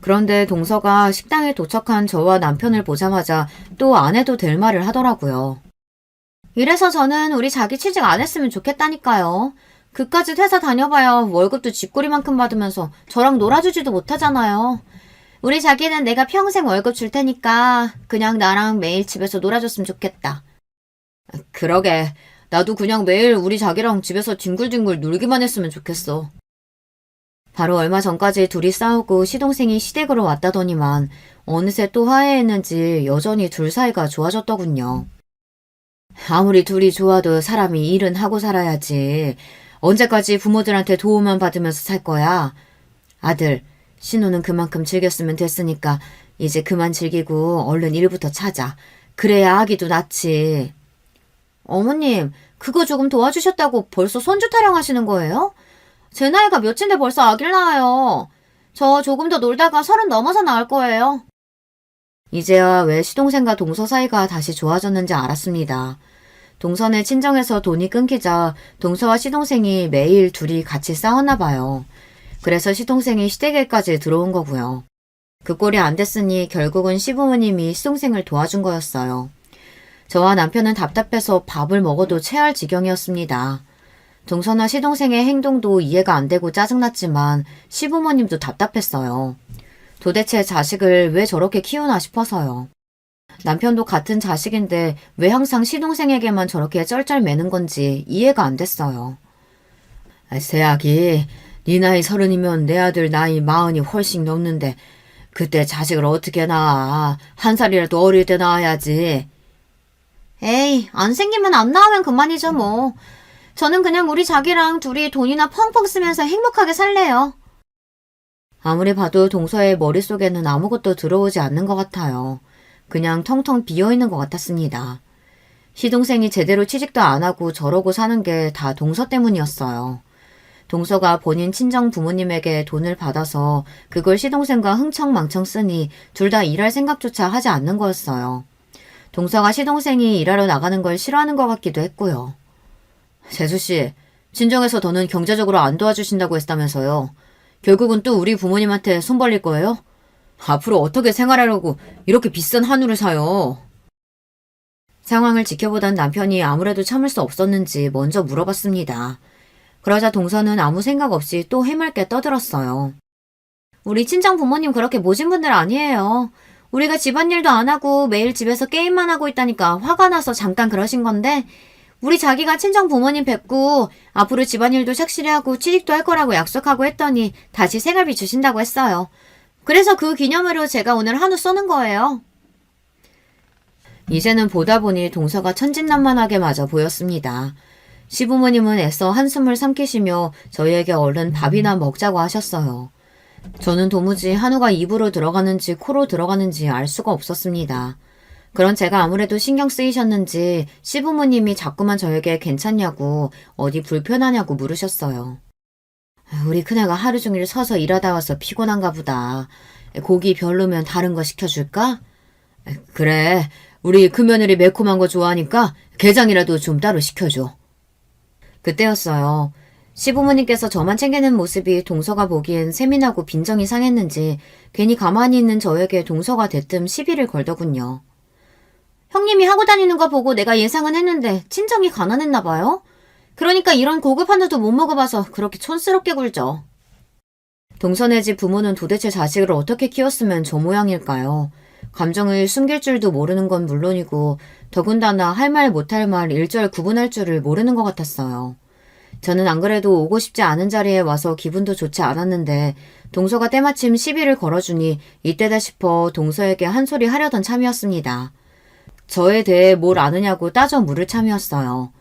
그런데 동서가 식당에 도착한 저와 남편을 보자마자 또 안 해도 될 말을 하더라고요. 이래서 저는 우리 자기 취직 안 했으면 좋겠다니까요. 그까짓 회사 다녀봐야 월급도 쥐꼬리만큼 받으면서 저랑 놀아주지도 못하잖아요. 우리 자기는 내가 평생 월급 줄 테니까 그냥 나랑 매일 집에서 놀아줬으면 좋겠다. 그러게. 나도 그냥 매일 우리 자기랑 집에서 뒹굴뒹굴 놀기만 했으면 좋겠어. 바로 얼마 전까지 둘이 싸우고 시동생이 시댁으로 왔다더니만 어느새 또 화해했는지 여전히 둘 사이가 좋아졌더군요. 아무리 둘이 좋아도 사람이 일은 하고 살아야지. 언제까지 부모들한테 도움만 받으면서 살 거야? 아들, 신우는 그만큼 즐겼으면 됐으니까 이제 그만 즐기고 얼른 일부터 찾아. 그래야 아기도 낫지. 어머님, 그거 조금 도와주셨다고 벌써 손주 타령하시는 거예요? 제 나이가 몇인데 벌써 아기를 낳아요. 저 조금 더 놀다가 30 넘어서 낳을 거예요. 이제야 왜 시동생과 동서 사이가 다시 좋아졌는지 알았습니다. 동서네 친정에서 돈이 끊기자 동서와 시동생이 매일 둘이 같이 싸웠나 봐요. 그래서 시동생이 시댁에까지 들어온 거고요. 그 꼴이 안 됐으니 결국은 시부모님이 시동생을 도와준 거였어요. 저와 남편은 답답해서 밥을 먹어도 체할 지경이었습니다. 동서나 시동생의 행동도 이해가 안 되고 짜증났지만 시부모님도 답답했어요. 도대체 자식을 왜 저렇게 키우나 싶어서요. 남편도 같은 자식인데 왜 항상 시동생에게만 저렇게 쩔쩔매는 건지 이해가 안 됐어요. 새아기, 네 나이 30이면 내 아들 나이 40이 훨씬 넘는데 그때 자식을 어떻게 낳아? 한 살이라도 어릴 때 낳아야지. 에이, 안 생기면 안 낳으면 그만이죠 뭐. 저는 그냥 우리 자기랑 둘이 돈이나 펑펑 쓰면서 행복하게 살래요. 아무리 봐도 동서의 머릿속에는 아무것도 들어오지 않는 것 같아요. 그냥 텅텅 비어있는 것 같았습니다. 시동생이 제대로 취직도 안 하고 저러고 사는 게 다 동서 때문이었어요. 동서가 본인 친정 부모님에게 돈을 받아서 그걸 시동생과 흥청망청 쓰니 둘 다 일할 생각조차 하지 않는 거였어요. 동서가 시동생이 일하러 나가는 걸 싫어하는 것 같기도 했고요. 재수씨, 친정에서 더는 경제적으로 안 도와주신다고 했다면서요. 결국은 또 우리 부모님한테 손 벌릴 거예요? 앞으로 어떻게 생활하려고 이렇게 비싼 한우를 사요? 상황을 지켜보던 남편이 아무래도 참을 수 없었는지 먼저 물어봤습니다. 그러자 동서는 아무 생각 없이 또 해맑게 떠들었어요. 우리 친정 부모님 그렇게 모진 분들 아니에요. 우리가 집안일도 안 하고 매일 집에서 게임만 하고 있다니까 화가 나서 잠깐 그러신 건데 우리 자기가 친정 부모님 뵙고 앞으로 집안일도 착실히 하고 취직도 할 거라고 약속하고 했더니 다시 생활비 주신다고 했어요. 그래서 그 기념으로 제가 오늘 한우 쏘는 거예요. 이제는 보다 보니 동서가 천진난만하게 맞아 보였습니다. 시부모님은 애써 한숨을 삼키시며 저희에게 얼른 밥이나 먹자고 하셨어요. 저는 도무지 한우가 입으로 들어가는지 코로 들어가는지 알 수가 없었습니다. 그런 제가 아무래도 신경 쓰이셨는지 시부모님이 자꾸만 저에게 괜찮냐고 어디 불편하냐고 물으셨어요. 우리 큰애가 하루 종일 서서 일하다 와서 피곤한가 보다. 고기 별로면 다른 거 시켜줄까? 그래, 우리 큰며느리 매콤한 거 좋아하니까 게장이라도 좀 따로 시켜줘. 그때였어요. 시부모님께서 저만 챙기는 모습이 동서가 보기엔 세민하고 빈정이 상했는지 괜히 가만히 있는 저에게 동서가 대뜸 시비를 걸더군요. 형님이 하고 다니는 거 보고 내가 예상은 했는데 친정이 가난했나 봐요? 그러니까 이런 고급 한우도 못 먹어봐서 그렇게 촌스럽게 굴죠. 동서네 집 부모는 도대체 자식을 어떻게 키웠으면 저 모양일까요? 감정을 숨길 줄도 모르는 건 물론이고 더군다나 할 말 못할 말 일절 구분할 줄을 모르는 것 같았어요. 저는 안 그래도 오고 싶지 않은 자리에 와서 기분도 좋지 않았는데 동서가 때마침 시비를 걸어주니 이때다 싶어 동서에게 한 소리 하려던 참이었습니다. 저에 대해 뭘 아느냐고 따져 물을 참이었어요.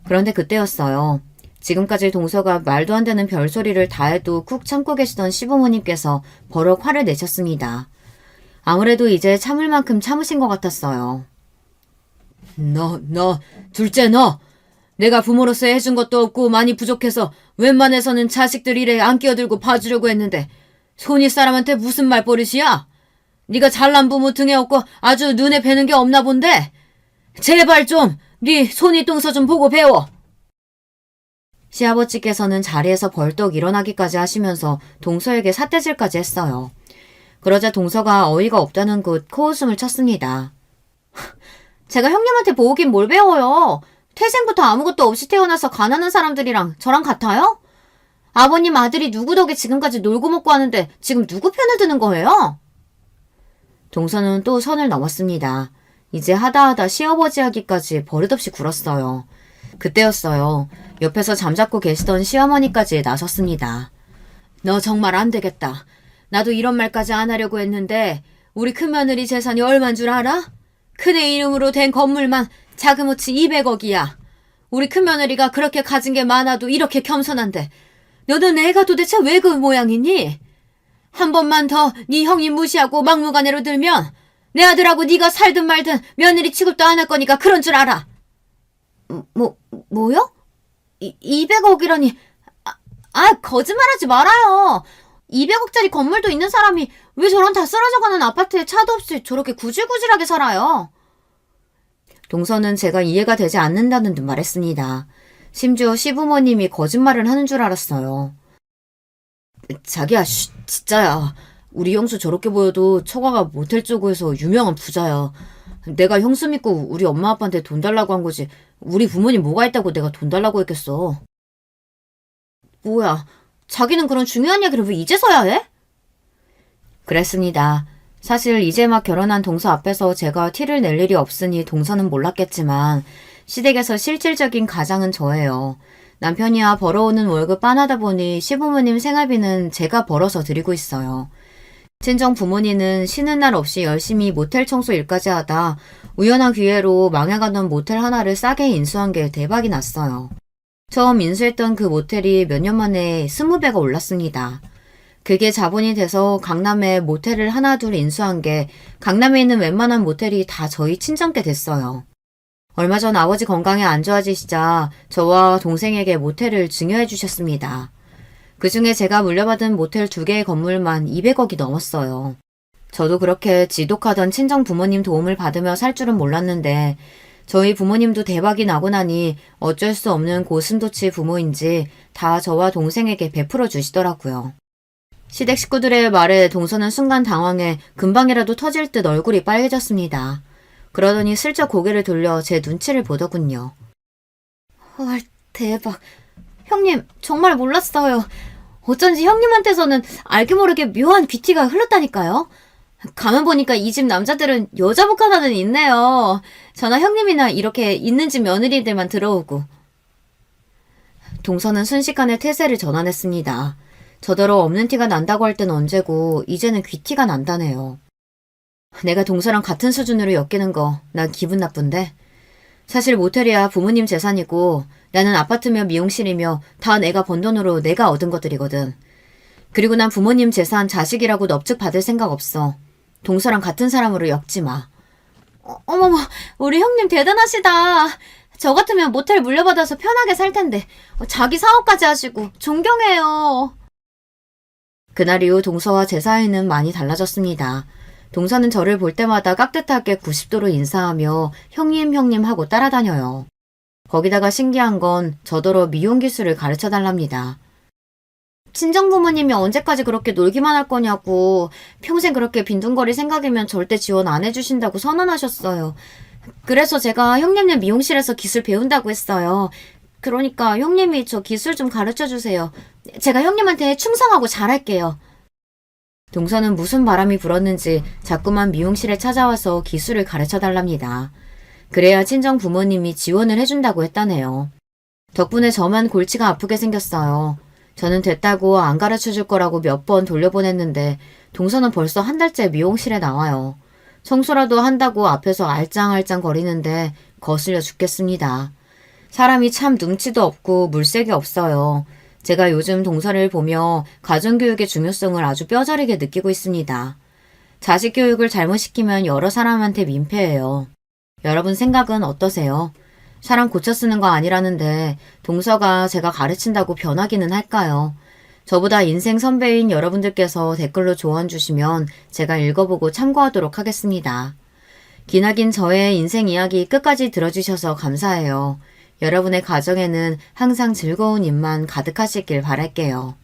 그런데 그때였어요. 지금까지 동서가 말도 안 되는 별소리를 다 해도 쿡 참고 계시던 시부모님께서 버럭 화를 내셨습니다. 아무래도 이제 참을 만큼 참으신 것 같았어요. 둘째 너! 내가 부모로서 해준 것도 없고 많이 부족해서 웬만해서는 자식들 일에 안 끼어들고 봐주려고 했는데 손이 사람한테 무슨 말버릇이야? 네가 잘난 부모 등에 업고 아주 눈에 뵈는 게 없나 본데? 제발 좀 네 손이 똥서 좀 보고 배워. 시아버지께서는 자리에서 벌떡 일어나기까지 하시면서 동서에게 삿대질까지 했어요. 그러자 동서가 어이가 없다는 듯 코웃음을 쳤습니다. 제가 형님한테 보긴 뭘 배워요. 태생부터 아무것도 없이 태어나서 가난한 사람들이랑 저랑 같아요? 아버님 아들이 누구 덕에 지금까지 놀고 먹고 하는데 지금 누구 편을 드는 거예요? 동서는 또 선을 넘었습니다. 이제 하다하다 시아버지 하기까지 버릇없이 굴었어요. 그때였어요. 옆에서 잠자코 계시던 시어머니까지 나섰습니다. 너 정말 안 되겠다. 나도 이런 말까지 안 하려고 했는데 우리 큰며느리 재산이 얼만 줄 알아? 큰애 이름으로 된 건물만 자그무치 200억이야. 우리 큰며느리가 그렇게 가진 게 많아도 이렇게 겸손한데 너는 애가 도대체 왜 그 모양이니? 한 번만 더 네 형님 무시하고 막무가내로 들면 내 아들하고 네가 살든 말든 며느리 취급도 안 할 거니까 그런 줄 알아. 뭐요? 200억이라니. 거짓말하지 말아요. 200억짜리 건물도 있는 사람이 왜 저런 다 쓰러져가는 아파트에 차도 없이 저렇게 구질구질하게 살아요? 동서는 제가 이해가 되지 않는다는 듯 말했습니다. 심지어 시부모님이 거짓말을 하는 줄 알았어요. 자기야, 진짜야. 우리 형수 저렇게 보여도 처가가 모텔 쪽에서 유명한 부자야. 내가 형수 믿고 우리 엄마 아빠한테 돈 달라고 한 거지. 우리 부모님 뭐가 있다고 내가 돈 달라고 했겠어. 뭐야, 자기는 그런 중요한 얘기를 왜 이제서야 해? 그랬습니다. 사실 이제 막 결혼한 동서 앞에서 제가 티를 낼 일이 없으니 동서는 몰랐겠지만 시댁에서 실질적인 가장은 저예요. 남편이야 벌어오는 월급 빤하다 보니 시부모님 생활비는 제가 벌어서 드리고 있어요. 친정 부모님은 쉬는 날 없이 열심히 모텔 청소 일까지 하다 우연한 기회로 망해가던 모텔 하나를 싸게 인수한 게 대박이 났어요. 처음 인수했던 그 모텔이 몇 년 만에 20배가 올랐습니다. 그게 자본이 돼서 강남에 모텔을 하나 둘 인수한 게 강남에 있는 웬만한 모텔이 다 저희 친정께 됐어요. 얼마 전 아버지 건강이 안 좋아지시자 저와 동생에게 모텔을 증여해 주셨습니다. 그중에 제가 물려받은 모텔 2개의 건물만 200억이 넘었어요. 저도 그렇게 지독하던 친정 부모님 도움을 받으며 살 줄은 몰랐는데 저희 부모님도 대박이 나고 나니 어쩔 수 없는 고슴도치 부모인지 다 저와 동생에게 베풀어 주시더라고요. 시댁 식구들의 말에 동서는 순간 당황해 금방이라도 터질 듯 얼굴이 빨개졌습니다. 그러더니 슬쩍 고개를 돌려 제 눈치를 보더군요. 헐, 대박. 형님, 정말 몰랐어요. 어쩐지 형님한테서는 알게 모르게 묘한 귀티가 흘렀다니까요. 가만 보니까 이 집 남자들은 여자복 하나는 있네요. 저나 형님이나 이렇게 있는 집 며느리들만 들어오고. 동서는 순식간에 태세를 전환했습니다. 저더러 없는 티가 난다고 할 땐 언제고 이제는 귀티가 난다네요. 내가 동서랑 같은 수준으로 엮이는 거 난 기분 나쁜데. 사실 모텔이야 부모님 재산이고 나는 아파트며 미용실이며 다 내가 번 돈으로 내가 얻은 것들이거든. 그리고 난 부모님 재산 자식이라고 넙죽 받을 생각 없어. 동서랑 같은 사람으로 엮지 마. 어머머, 우리 형님 대단하시다. 저 같으면 모텔 물려받아서 편하게 살 텐데 자기 사업까지 하시고 존경해요. 그날 이후 동서와 제 사이는 많이 달라졌습니다. 동서는 저를 볼 때마다 깍듯하게 90도로 인사하며 형님 하고 따라다녀요. 거기다가 신기한 건 저더러 미용 기술을 가르쳐달랍니다. 친정부모님이 언제까지 그렇게 놀기만 할 거냐고 평생 그렇게 빈둥거릴 생각이면 절대 지원 안 해주신다고 선언하셨어요. 그래서 제가 형님네 미용실에서 기술 배운다고 했어요. 그러니까 형님이 저 기술 좀 가르쳐주세요. 제가 형님한테 충성하고 잘할게요. 동서는 무슨 바람이 불었는지 자꾸만 미용실에 찾아와서 기술을 가르쳐달랍니다. 그래야 친정 부모님이 지원을 해준다고 했다네요. 덕분에 저만 골치가 아프게 생겼어요. 저는 됐다고 안 가르쳐줄 거라고 몇 번 돌려보냈는데 동서는 벌써 한 달째 미용실에 나와요. 청소라도 한다고 앞에서 알짱알짱 거리는데 거슬려 죽겠습니다. 사람이 참 눈치도 없고 물색이 없어요. 제가 요즘 동서를 보며 가정교육의 중요성을 아주 뼈저리게 느끼고 있습니다. 자식 교육을 잘못 시키면 여러 사람한테 민폐예요. 여러분 생각은 어떠세요? 사람 고쳐 쓰는 거 아니라는데 동서가 제가 가르친다고 변하기는 할까요? 저보다 인생 선배인 여러분들께서 댓글로 조언 주시면 제가 읽어보고 참고하도록 하겠습니다. 기나긴 저의 인생 이야기 끝까지 들어주셔서 감사해요. 여러분의 가정에는 항상 즐거운 일만 가득하시길 바랄게요.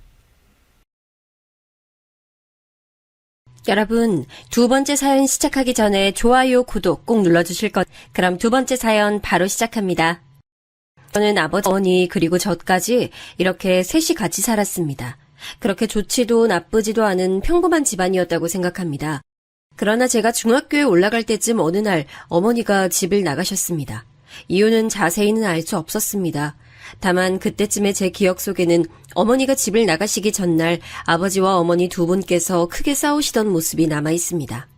여러분, 두 번째 사연 시작하기 전에 좋아요, 구독 꼭 눌러주실 것. 그럼 두 번째 사연 바로 시작합니다. 저는 아버지, 어머니 그리고 저까지 이렇게 셋이 같이 살았습니다. 그렇게 좋지도 나쁘지도 않은 평범한 집안이었다고 생각합니다. 그러나 제가 중학교에 올라갈 때쯤 어느 날 어머니가 집을 나가셨습니다. 이유는 자세히는 알 수 없었습니다. 다만 그때쯤에 제 기억 속에는 어머니가 집을 나가시기 전날 아버지와 어머니 두 분께서 크게 싸우시던 모습이 남아 있습니다.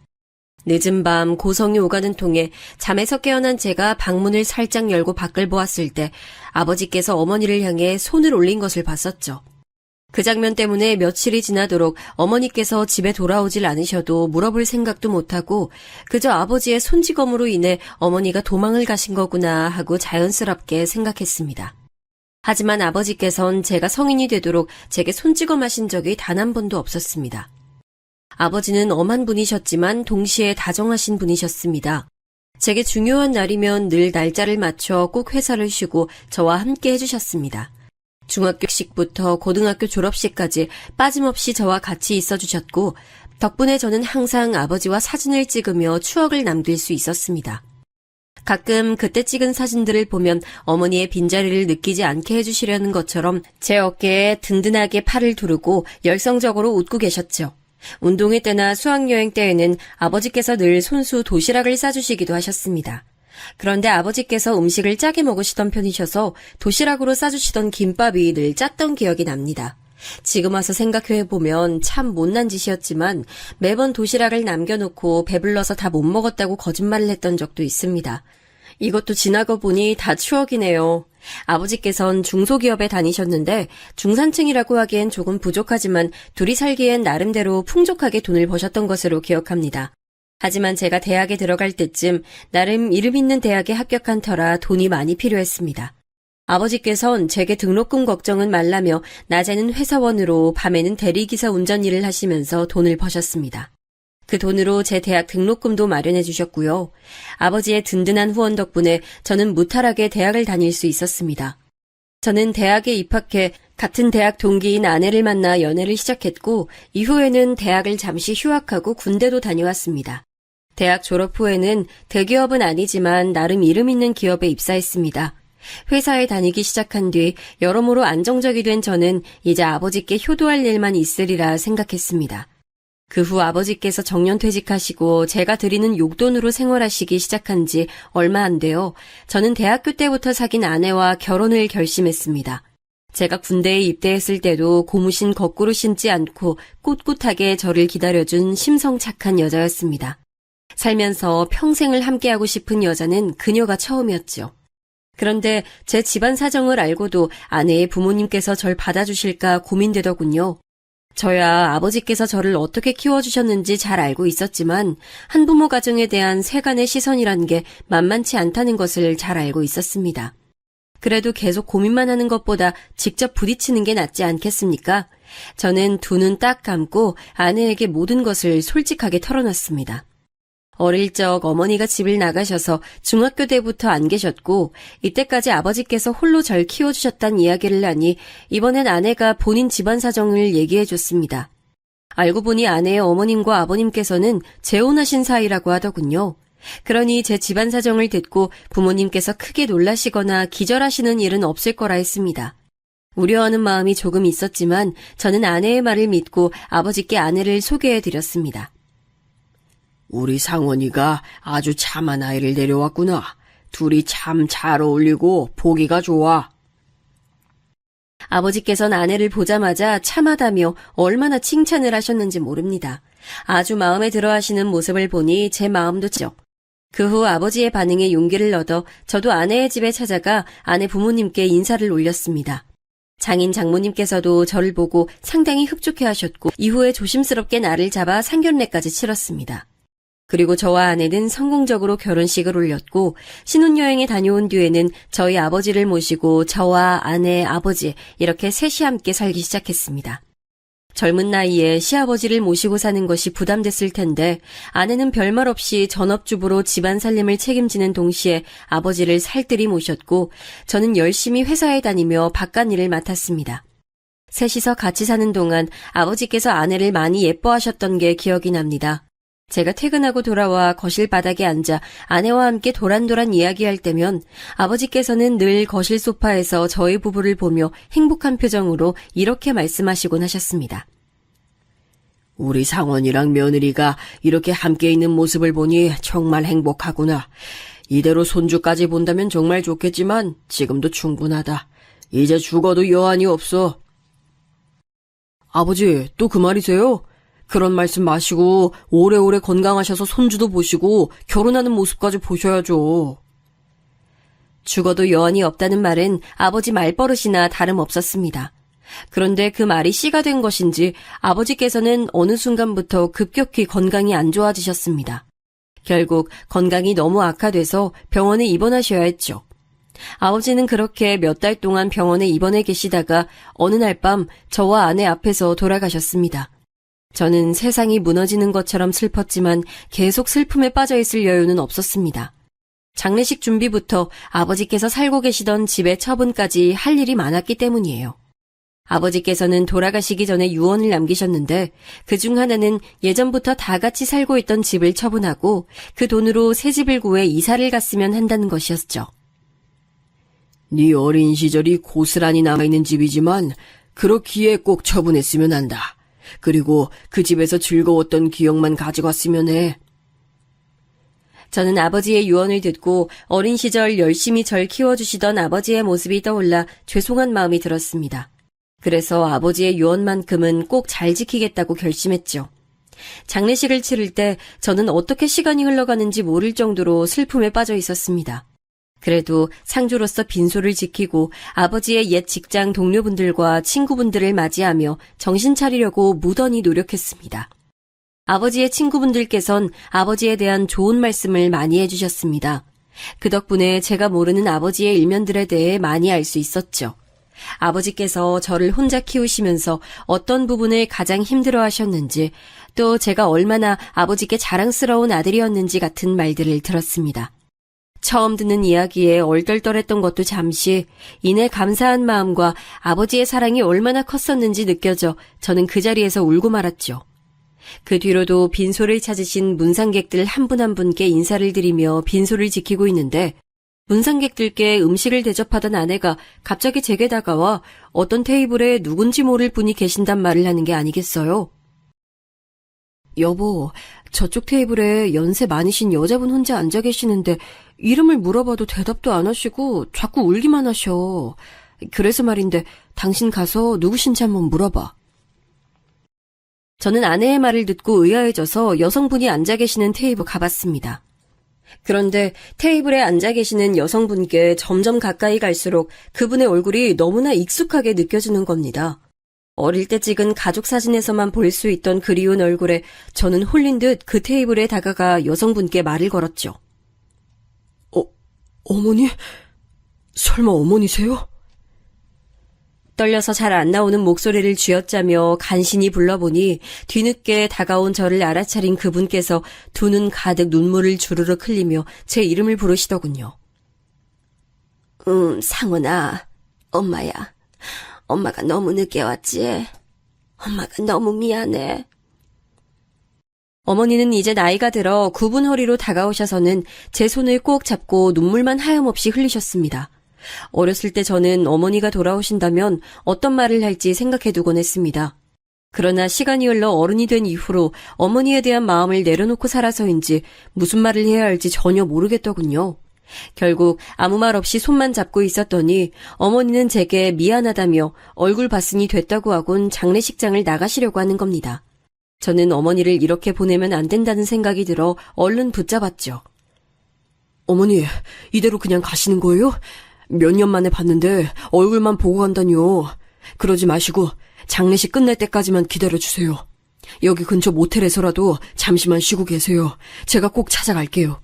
늦은 밤 고성이 오가는 통에 잠에서 깨어난 제가 방문을 살짝 열고 밖을 보았을 때 아버지께서 어머니를 향해 손을 올린 것을 봤었죠. 그 장면 때문에 며칠이 지나도록 어머니께서 집에 돌아오질 않으셔도 물어볼 생각도 못하고 그저 아버지의 손찌검으로 인해 어머니가 도망을 가신 거구나 하고 자연스럽게 생각했습니다. 하지만 아버지께선 제가 성인이 되도록 제게 손찌검하신 적이 단 한 번도 없었습니다. 아버지는 엄한 분이셨지만 동시에 다정하신 분이셨습니다. 제게 중요한 날이면 늘 날짜를 맞춰 꼭 회사를 쉬고 저와 함께 해주셨습니다. 중학교식부터 고등학교 졸업식까지 빠짐없이 저와 같이 있어주셨고 덕분에 저는 항상 아버지와 사진을 찍으며 추억을 남길 수 있었습니다. 가끔 그때 찍은 사진들을 보면 어머니의 빈자리를 느끼지 않게 해주시려는 것처럼 제 어깨에 든든하게 팔을 두르고 열성적으로 웃고 계셨죠. 운동회 때나 수학여행 때에는 아버지께서 늘 손수 도시락을 싸주시기도 하셨습니다. 그런데 아버지께서 음식을 짜게 먹으시던 편이셔서 도시락으로 싸주시던 김밥이 늘 짰던 기억이 납니다. 지금 와서 생각해보면 참 못난 짓이었지만 매번 도시락을 남겨놓고 배불러서 다 못 먹었다고 거짓말을 했던 적도 있습니다. 이것도 지나고 보니 다 추억이네요. 아버지께선 중소기업에 다니셨는데 중산층이라고 하기엔 조금 부족하지만 둘이 살기엔 나름대로 풍족하게 돈을 버셨던 것으로 기억합니다. 하지만 제가 대학에 들어갈 때쯤 나름 이름 있는 대학에 합격한 터라 돈이 많이 필요했습니다. 아버지께선 제게 등록금 걱정은 말라며 낮에는 회사원으로 밤에는 대리기사 운전 일을 하시면서 돈을 버셨습니다. 그 돈으로 제 대학 등록금도 마련해 주셨고요. 아버지의 든든한 후원 덕분에 저는 무탈하게 대학을 다닐 수 있었습니다. 저는 대학에 입학해 같은 대학 동기인 아내를 만나 연애를 시작했고 이후에는 대학을 잠시 휴학하고 군대도 다녀왔습니다. 대학 졸업 후에는 대기업은 아니지만 나름 이름 있는 기업에 입사했습니다. 회사에 다니기 시작한 뒤 여러모로 안정적이 된 저는 이제 아버지께 효도할 일만 있으리라 생각했습니다. 그 후 아버지께서 정년퇴직하시고 제가 드리는 용돈으로 생활하시기 시작한 지 얼마 안 돼요. 저는 대학교 때부터 사귄 아내와 결혼을 결심했습니다. 제가 군대에 입대했을 때도 고무신 거꾸로 신지 않고 꿋꿋하게 저를 기다려준 심성 착한 여자였습니다. 살면서 평생을 함께하고 싶은 여자는 그녀가 처음이었죠. 그런데 제 집안 사정을 알고도 아내의 부모님께서 절 받아주실까 고민되더군요. 저야 아버지께서 저를 어떻게 키워주셨는지 잘 알고 있었지만 한부모 가정에 대한 세간의 시선이란 게 만만치 않다는 것을 잘 알고 있었습니다. 그래도 계속 고민만 하는 것보다 직접 부딪히는 게 낫지 않겠습니까? 저는 두 눈 딱 감고 아내에게 모든 것을 솔직하게 털어놨습니다. 어릴 적 어머니가 집을 나가셔서 중학교 때부터 안 계셨고 이때까지 아버지께서 홀로 절 키워주셨단 이야기를 하니 이번엔 아내가 본인 집안 사정을 얘기해줬습니다. 알고 보니 아내의 어머님과 아버님께서는 재혼하신 사이라고 하더군요. 그러니 제 집안 사정을 듣고 부모님께서 크게 놀라시거나 기절하시는 일은 없을 거라 했습니다. 우려하는 마음이 조금 있었지만 저는 아내의 말을 믿고 아버지께 아내를 소개해드렸습니다. 우리 상원이가 아주 참한 아이를 데려왔구나. 둘이 참 잘 어울리고 보기가 좋아. 아버지께서는 아내를 보자마자 참하다며 얼마나 칭찬을 하셨는지 모릅니다. 아주 마음에 들어 하시는 모습을 보니 제 마음도 죠. 그 후 아버지의 반응에 용기를 얻어 저도 아내의 집에 찾아가 아내 부모님께 인사를 올렸습니다. 장인 장모님께서도 저를 보고 상당히 흡족해 하셨고 이후에 조심스럽게 날을 잡아 상견례까지 치렀습니다. 그리고 저와 아내는 성공적으로 결혼식을 올렸고 신혼여행에 다녀온 뒤에는 저희 아버지를 모시고 저와 아내, 아버지 이렇게 셋이 함께 살기 시작했습니다. 젊은 나이에 시아버지를 모시고 사는 것이 부담됐을 텐데 아내는 별말 없이 전업주부로 집안 살림을 책임지는 동시에 아버지를 살뜰히 모셨고 저는 열심히 회사에 다니며 바깥일을 맡았습니다. 셋이서 같이 사는 동안 아버지께서 아내를 많이 예뻐하셨던 게 기억이 납니다. 제가 퇴근하고 돌아와 거실 바닥에 앉아 아내와 함께 도란도란 이야기할 때면 아버지께서는 늘 거실 소파에서 저희 부부를 보며 행복한 표정으로 이렇게 말씀하시곤 하셨습니다. 우리 상원이랑 며느리가 이렇게 함께 있는 모습을 보니 정말 행복하구나. 이대로 손주까지 본다면 정말 좋겠지만 지금도 충분하다. 이제 죽어도 여한이 없어. 아버지, 또 그 말이세요? 그런 말씀 마시고 오래오래 건강하셔서 손주도 보시고 결혼하는 모습까지 보셔야죠. 죽어도 여한이 없다는 말은 아버지 말버릇이나 다름없었습니다. 그런데 그 말이 씨가 된 것인지 아버지께서는 어느 순간부터 급격히 건강이 안 좋아지셨습니다. 결국 건강이 너무 악화돼서 병원에 입원하셔야 했죠. 아버지는 그렇게 몇 달 동안 병원에 입원해 계시다가 어느 날 밤 저와 아내 앞에서 돌아가셨습니다. 저는 세상이 무너지는 것처럼 슬펐지만 계속 슬픔에 빠져 있을 여유는 없었습니다. 장례식 준비부터 아버지께서 살고 계시던 집의 처분까지 할 일이 많았기 때문이에요. 아버지께서는 돌아가시기 전에 유언을 남기셨는데 그중 하나는 예전부터 다 같이 살고 있던 집을 처분하고 그 돈으로 새 집을 구해 이사를 갔으면 한다는 것이었죠. 네 어린 시절이 고스란히 남아있는 집이지만 그렇기에 꼭 처분했으면 한다. 그리고 그 집에서 즐거웠던 기억만 가져갔으면 해. 저는 아버지의 유언을 듣고 어린 시절 열심히 절 키워주시던 아버지의 모습이 떠올라 죄송한 마음이 들었습니다. 그래서 아버지의 유언만큼은 꼭 잘 지키겠다고 결심했죠. 장례식을 치를 때 저는 어떻게 시간이 흘러가는지 모를 정도로 슬픔에 빠져 있었습니다. 그래도 상주로서 빈소를 지키고 아버지의 옛 직장 동료분들과 친구분들을 맞이하며 정신 차리려고 무던히 노력했습니다. 아버지의 친구분들께선 아버지에 대한 좋은 말씀을 많이 해주셨습니다. 그 덕분에 제가 모르는 아버지의 일면들에 대해 많이 알 수 있었죠. 아버지께서 저를 혼자 키우시면서 어떤 부분을 가장 힘들어 하셨는지, 또 제가 얼마나 아버지께 자랑스러운 아들이었는지 같은 말들을 들었습니다. 처음 듣는 이야기에 얼떨떨했던 것도 잠시, 이내 감사한 마음과 아버지의 사랑이 얼마나 컸었는지 느껴져 저는 그 자리에서 울고 말았죠. 그 뒤로도 빈소를 찾으신 문상객들 한 분 한 분께 인사를 드리며 빈소를 지키고 있는데, 문상객들께 음식을 대접하던 아내가 갑자기 제게 다가와 어떤 테이블에 누군지 모를 분이 계신단 말을 하는 게 아니겠어요? 여보, 저쪽 테이블에 연세 많으신 여자분 혼자 앉아 계시는데 이름을 물어봐도 대답도 안 하시고 자꾸 울기만 하셔. 그래서 말인데 당신 가서 누구신지 한번 물어봐. 저는 아내의 말을 듣고 의아해져서 여성분이 앉아 계시는 테이블 가봤습니다. 그런데 테이블에 앉아 계시는 여성분께 점점 가까이 갈수록 그분의 얼굴이 너무나 익숙하게 느껴지는 겁니다. 어릴 때 찍은 가족 사진에서만 볼 수 있던 그리운 얼굴에 저는 홀린 듯 그 테이블에 다가가 여성분께 말을 걸었죠. 어머니? 설마 어머니세요? 떨려서 잘 안 나오는 목소리를 쥐어짜며 간신히 불러보니 뒤늦게 다가온 저를 알아차린 그분께서 두 눈 가득 눈물을 주르륵 흘리며 제 이름을 부르시더군요. 상훈아, 엄마야. 엄마가 너무 늦게 왔지? 엄마가 너무 미안해. 어머니는 이제 나이가 들어 굽은 허리로 다가오셔서는 제 손을 꼭 잡고 눈물만 하염없이 흘리셨습니다. 어렸을 때 저는 어머니가 돌아오신다면 어떤 말을 할지 생각해두곤 했습니다. 그러나 시간이 흘러 어른이 된 이후로 어머니에 대한 마음을 내려놓고 살아서인지 무슨 말을 해야 할지 전혀 모르겠더군요. 결국 아무 말 없이 손만 잡고 있었더니 어머니는 제게 미안하다며 얼굴 봤으니 됐다고 하곤 장례식장을 나가시려고 하는 겁니다. 저는 어머니를 이렇게 보내면 안 된다는 생각이 들어 얼른 붙잡았죠. 어머니, 이대로 그냥 가시는 거예요? 몇 년 만에 봤는데 얼굴만 보고 간다뇨. 그러지 마시고 장례식 끝날 때까지만 기다려주세요. 여기 근처 모텔에서라도 잠시만 쉬고 계세요. 제가 꼭 찾아갈게요.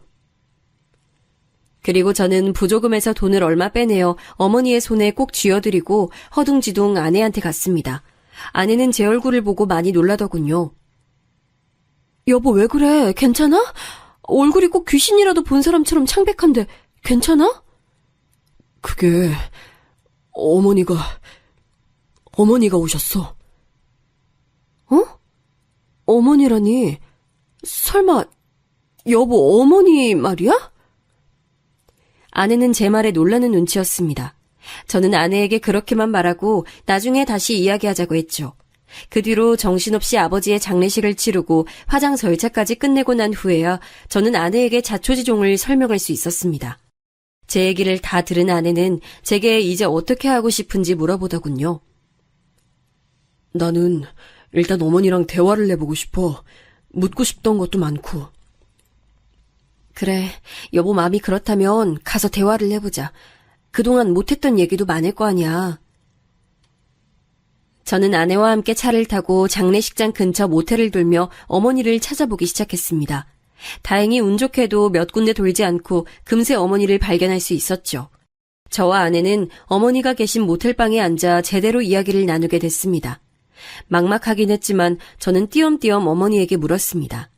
그리고 저는 부조금에서 돈을 얼마 빼내어 어머니의 손에 꼭 쥐어드리고 허둥지둥 아내한테 갔습니다. 아내는 제 얼굴을 보고 많이 놀라더군요. 여보, 왜 그래? 괜찮아? 얼굴이 꼭 귀신이라도 본 사람처럼 창백한데 괜찮아? 그게 어머니가 오셨어. 어? 어머니라니? 설마 여보 어머니 말이야? 아내는 제 말에 놀라는 눈치였습니다. 저는 아내에게 그렇게만 말하고 나중에 다시 이야기하자고 했죠. 그 뒤로 정신없이 아버지의 장례식을 치르고 화장 절차까지 끝내고 난 후에야 저는 아내에게 자초지종을 설명할 수 있었습니다. 제 얘기를 다 들은 아내는 제게 이제 어떻게 하고 싶은지 물어보더군요. 나는 일단 어머니랑 대화를 해보고 싶어. 묻고 싶던 것도 많고. 그래, 여보 마음이 그렇다면 가서 대화를 해보자. 그동안 못했던 얘기도 많을 거 아니야. 저는 아내와 함께 차를 타고 장례식장 근처 모텔을 돌며 어머니를 찾아보기 시작했습니다. 다행히 운 좋게도 몇 군데 돌지 않고 금세 어머니를 발견할 수 있었죠. 저와 아내는 어머니가 계신 모텔방에 앉아 제대로 이야기를 나누게 됐습니다. 막막하긴 했지만 저는 띄엄띄엄 어머니에게 물었습니다.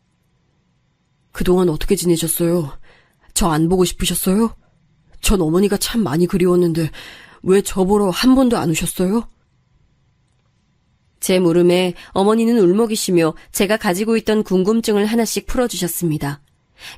그동안 어떻게 지내셨어요? 저 안 보고 싶으셨어요? 전 어머니가 참 많이 그리웠는데 왜 저 보러 한 번도 안 오셨어요? 제 물음에 어머니는 울먹이시며 제가 가지고 있던 궁금증을 하나씩 풀어주셨습니다.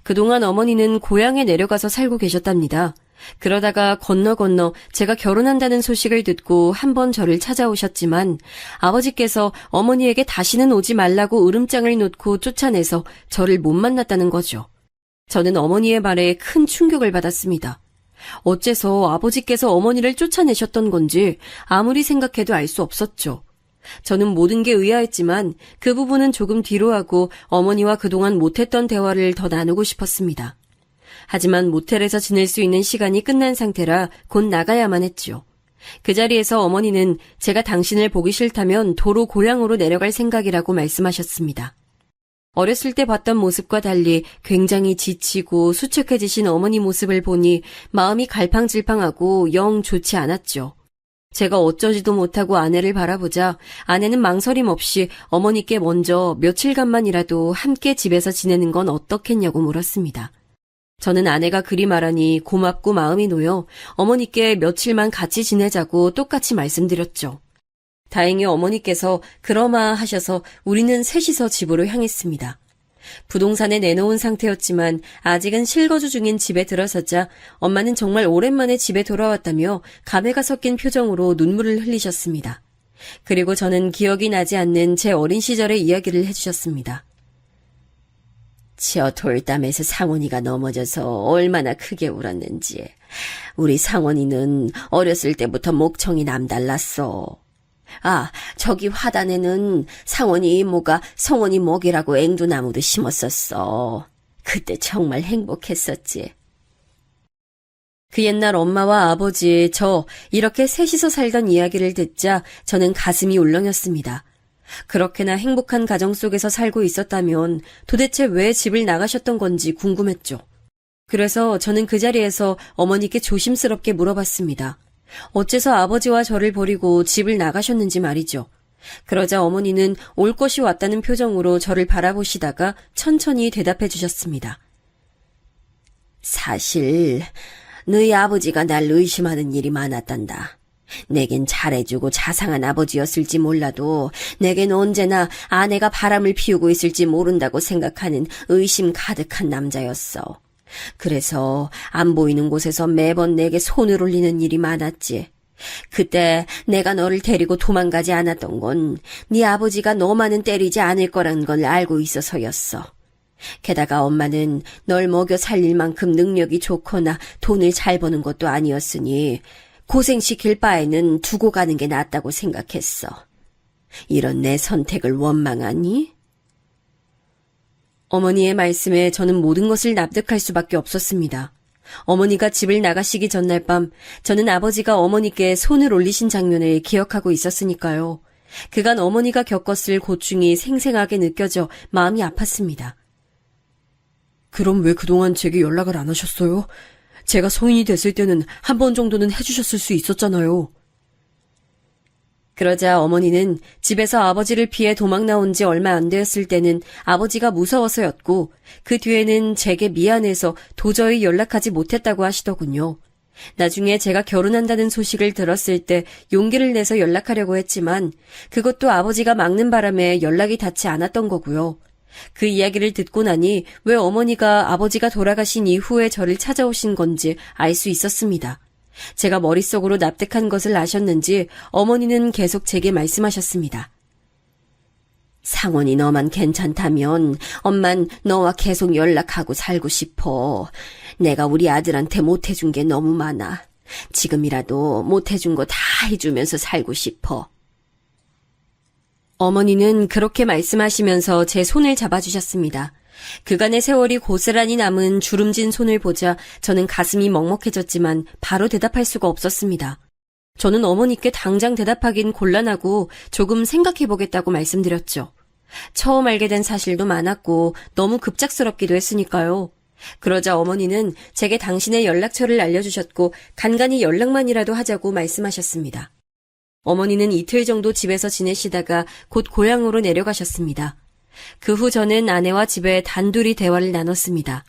그동안 어머니는 고향에 내려가서 살고 계셨답니다. 그러다가 건너 제가 결혼한다는 소식을 듣고 한 번 저를 찾아오셨지만 아버지께서 어머니에게 다시는 오지 말라고 으름장을 놓고 쫓아내서 저를 못 만났다는 거죠. 저는 어머니의 말에 큰 충격을 받았습니다. 어째서 아버지께서 어머니를 쫓아내셨던 건지 아무리 생각해도 알 수 없었죠. 저는 모든 게 의아했지만 그 부분은 조금 뒤로 하고 어머니와 그동안 못했던 대화를 더 나누고 싶었습니다. 하지만 모텔에서 지낼 수 있는 시간이 끝난 상태라 곧 나가야만 했죠. 그 자리에서 어머니는 제가 당신을 보기 싫다면 도로 고향으로 내려갈 생각이라고 말씀하셨습니다. 어렸을 때 봤던 모습과 달리 굉장히 지치고 수척해지신 어머니 모습을 보니 마음이 갈팡질팡하고 영 좋지 않았죠. 제가 어쩌지도 못하고 아내를 바라보자 아내는 망설임 없이 어머니께 먼저 며칠간만이라도 함께 집에서 지내는 건 어떻겠냐고 물었습니다. 저는 아내가 그리 말하니 고맙고 마음이 놓여 어머니께 며칠만 같이 지내자고 똑같이 말씀드렸죠. 다행히 어머니께서 그러마 하셔서 우리는 셋이서 집으로 향했습니다. 부동산에 내놓은 상태였지만 아직은 실거주 중인 집에 들어서자 엄마는 정말 오랜만에 집에 돌아왔다며 감회가 섞인 표정으로 눈물을 흘리셨습니다. 그리고 저는 기억이 나지 않는 제 어린 시절의 이야기를 해주셨습니다. 저 돌담에서 상원이가 넘어져서 얼마나 크게 울었는지. 우리 상원이는 어렸을 때부터 목청이 남달랐어. 아, 저기 화단에는 상원이 이모가 성원이 먹이라고 앵두나무도 심었었어. 그때 정말 행복했었지. 그 옛날 엄마와 아버지, 저 이렇게 셋이서 살던 이야기를 듣자 저는 가슴이 울렁였습니다. 그렇게나 행복한 가정 속에서 살고 있었다면 도대체 왜 집을 나가셨던 건지 궁금했죠. 그래서 저는 그 자리에서 어머니께 조심스럽게 물어봤습니다. 어째서 아버지와 저를 버리고 집을 나가셨는지 말이죠. 그러자 어머니는 올 것이 왔다는 표정으로 저를 바라보시다가 천천히 대답해 주셨습니다. 사실 너희 아버지가 날 의심하는 일이 많았단다. 내겐 잘해주고 자상한 아버지였을지 몰라도 내겐 언제나 아내가 바람을 피우고 있을지 모른다고 생각하는 의심 가득한 남자였어. 그래서 안 보이는 곳에서 매번 내게 손을 올리는 일이 많았지. 그때 내가 너를 데리고 도망가지 않았던 건 네 아버지가 너만은 때리지 않을 거란 걸 알고 있어서였어. 게다가 엄마는 널 먹여 살릴 만큼 능력이 좋거나 돈을 잘 버는 것도 아니었으니 고생시킬 바에는 두고 가는 게 낫다고 생각했어. 이런 내 선택을 원망하니? 어머니의 말씀에 저는 모든 것을 납득할 수밖에 없었습니다. 어머니가 집을 나가시기 전날 밤 저는 아버지가 어머니께 손을 올리신 장면을 기억하고 있었으니까요. 그간 어머니가 겪었을 고충이 생생하게 느껴져 마음이 아팠습니다. 그럼 왜 그동안 제게 연락을 안 하셨어요? 제가 성인이 됐을 때는 한 번 정도는 해주셨을 수 있었잖아요. 그러자 어머니는 집에서 아버지를 피해 도망 나온 지 얼마 안 되었을 때는 아버지가 무서워서였고 그 뒤에는 제게 미안해서 도저히 연락하지 못했다고 하시더군요. 나중에 제가 결혼한다는 소식을 들었을 때 용기를 내서 연락하려고 했지만 그것도 아버지가 막는 바람에 연락이 닿지 않았던 거고요. 그 이야기를 듣고 나니 왜 어머니가 아버지가 돌아가신 이후에 저를 찾아오신 건지 알 수 있었습니다. 제가 머릿속으로 납득한 것을 아셨는지 어머니는 계속 제게 말씀하셨습니다. 상원이 너만 괜찮다면 엄만 너와 계속 연락하고 살고 싶어. 내가 우리 아들한테 못해준 게 너무 많아. 지금이라도 못해준 거 다 해주면서 살고 싶어. 어머니는 그렇게 말씀하시면서 제 손을 잡아주셨습니다. 그간의 세월이 고스란히 남은 주름진 손을 보자 저는 가슴이 먹먹해졌지만 바로 대답할 수가 없었습니다. 저는 어머니께 당장 대답하긴 곤란하고 조금 생각해보겠다고 말씀드렸죠. 처음 알게 된 사실도 많았고 너무 급작스럽기도 했으니까요. 그러자 어머니는 제게 당신의 연락처를 알려주셨고 간간히 연락만이라도 하자고 말씀하셨습니다. 어머니는 이틀 정도 집에서 지내시다가 곧 고향으로 내려가셨습니다. 그 후 저는 아내와 집에 단둘이 대화를 나눴습니다.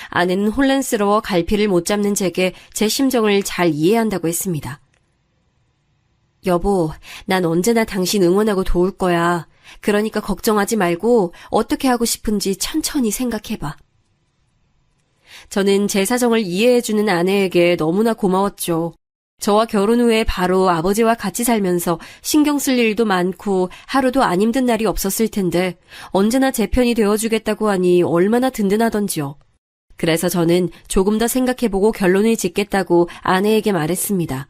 아내는 혼란스러워 갈피를 못 잡는 제게 제 심정을 잘 이해한다고 했습니다. 여보, 난 언제나 당신 응원하고 도울 거야. 그러니까 걱정하지 말고 어떻게 하고 싶은지 천천히 생각해봐. 저는 제 사정을 이해해주는 아내에게 너무나 고마웠죠. 저와 결혼 후에 바로 아버지와 같이 살면서 신경 쓸 일도 많고 하루도 안 힘든 날이 없었을 텐데 언제나 제 편이 되어주겠다고 하니 얼마나 든든하던지요. 그래서 저는 조금 더 생각해보고 결론을 짓겠다고 아내에게 말했습니다.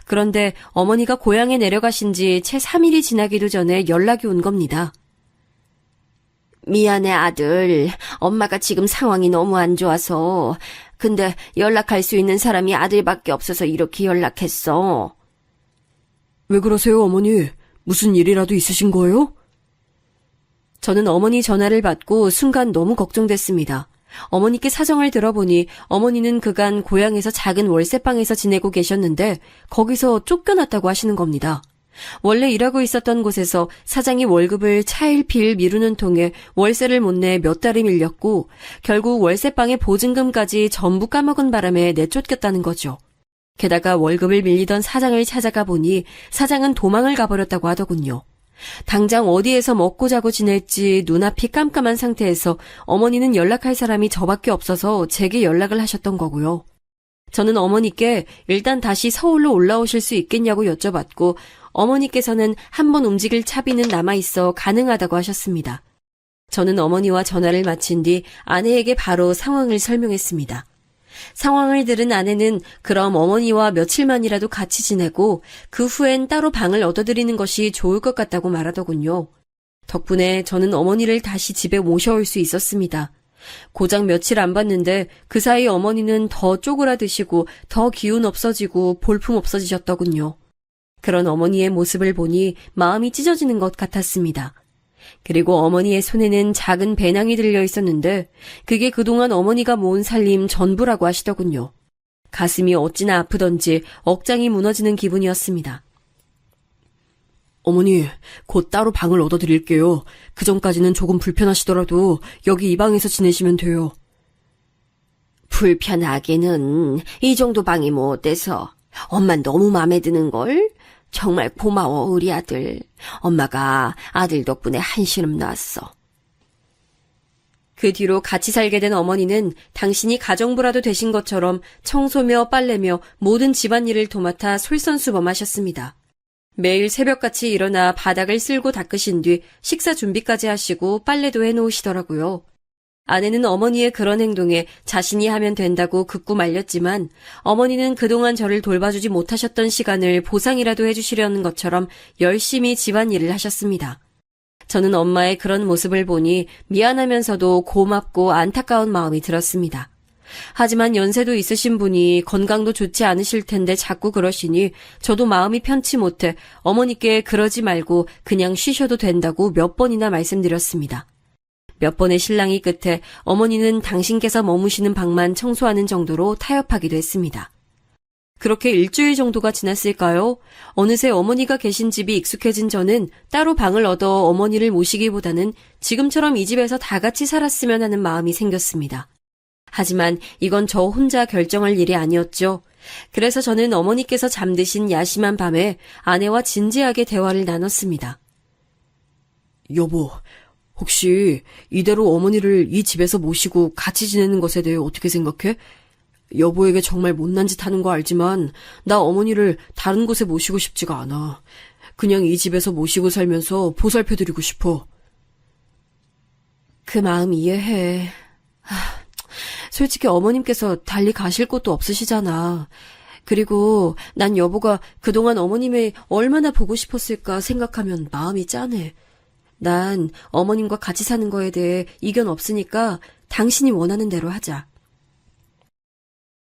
그런데 어머니가 고향에 내려가신 지 채 3일이 지나기도 전에 연락이 온 겁니다. 미안해, 아들. 엄마가 지금 상황이 너무 안 좋아서. 근데 연락할 수 있는 사람이 아들밖에 없어서 이렇게 연락했어. 왜 그러세요, 어머니? 무슨 일이라도 있으신 거예요? 저는 어머니 전화를 받고 순간 너무 걱정됐습니다. 어머니께 사정을 들어보니 어머니는 그간 고향에서 작은 월세방에서 지내고 계셨는데 거기서 쫓겨났다고 하시는 겁니다. 원래 일하고 있었던 곳에서 사장이 월급을 차일피일 미루는 통에 월세를 못 내 몇 달이 밀렸고 결국 월세방의 보증금까지 전부 까먹은 바람에 내쫓겼다는 거죠. 게다가 월급을 밀리던 사장을 찾아가 보니 사장은 도망을 가버렸다고 하더군요. 당장 어디에서 먹고 자고 지낼지 눈앞이 깜깜한 상태에서 어머니는 연락할 사람이 저밖에 없어서 제게 연락을 하셨던 거고요. 저는 어머니께 일단 다시 서울로 올라오실 수 있겠냐고 여쭤봤고 어머니께서는 한번 움직일 차비는 남아있어 가능하다고 하셨습니다. 저는 어머니와 전화를 마친 뒤 아내에게 바로 상황을 설명했습니다. 상황을 들은 아내는 그럼 어머니와 며칠만이라도 같이 지내고 그 후엔 따로 방을 얻어드리는 것이 좋을 것 같다고 말하더군요. 덕분에 저는 어머니를 다시 집에 모셔올 수 있었습니다. 고작 며칠 안 봤는데 그 사이 어머니는 더 쪼그라드시고 더 기운 없어지고 볼품 없어지셨더군요. 그런 어머니의 모습을 보니 마음이 찢어지는 것 같았습니다. 그리고 어머니의 손에는 작은 배낭이 들려 있었는데 그게 그동안 어머니가 모은 살림 전부라고 하시더군요. 가슴이 어찌나 아프던지 억장이 무너지는 기분이었습니다. 어머니, 곧 따로 방을 얻어드릴게요. 그 전까지는 조금 불편하시더라도 여기 이 방에서 지내시면 돼요. 불편하기는 이 정도 방이 뭐 어때서? 엄마 너무 마음에 드는걸? 정말 고마워, 우리 아들. 엄마가 아들 덕분에 한시름 놨어. 그 뒤로 같이 살게 된 어머니는 당신이 가정부라도 되신 것처럼 청소며 빨래며 모든 집안일을 도맡아 솔선수범하셨습니다. 매일 새벽같이 일어나 바닥을 쓸고 닦으신 뒤 식사 준비까지 하시고 빨래도 해놓으시더라고요. 아내는 어머니의 그런 행동에 자신이 하면 된다고 극구 말렸지만 어머니는 그동안 저를 돌봐주지 못하셨던 시간을 보상이라도 해주시려는 것처럼 열심히 집안일을 하셨습니다. 저는 엄마의 그런 모습을 보니 미안하면서도 고맙고 안타까운 마음이 들었습니다. 하지만 연세도 있으신 분이 건강도 좋지 않으실 텐데 자꾸 그러시니 저도 마음이 편치 못해 어머니께 그러지 말고 그냥 쉬셔도 된다고 몇 번이나 말씀드렸습니다. 몇 번의 실랑이 끝에 어머니는 당신께서 머무시는 방만 청소하는 정도로 타협하기도 했습니다. 그렇게 일주일 정도가 지났을까요? 어느새 어머니가 계신 집이 익숙해진 저는 따로 방을 얻어 어머니를 모시기보다는 지금처럼 이 집에서 다 같이 살았으면 하는 마음이 생겼습니다. 하지만 이건 저 혼자 결정할 일이 아니었죠. 그래서 저는 어머니께서 잠드신 야심한 밤에 아내와 진지하게 대화를 나눴습니다. 여보, 혹시 이대로 어머니를 이 집에서 모시고 같이 지내는 것에 대해 어떻게 생각해? 여보에게 정말 못난 짓 하는 거 알지만 나 어머니를 다른 곳에 모시고 싶지가 않아. 그냥 이 집에서 모시고 살면서 보살펴드리고 싶어. 그 마음 이해해. 솔직히 어머님께서 달리 가실 곳도 없으시잖아. 그리고 난 여보가 그동안 어머님이 얼마나 보고 싶었을까 생각하면 마음이 짠해. 난 어머님과 같이 사는 거에 대해 이견 없으니까 당신이 원하는 대로 하자.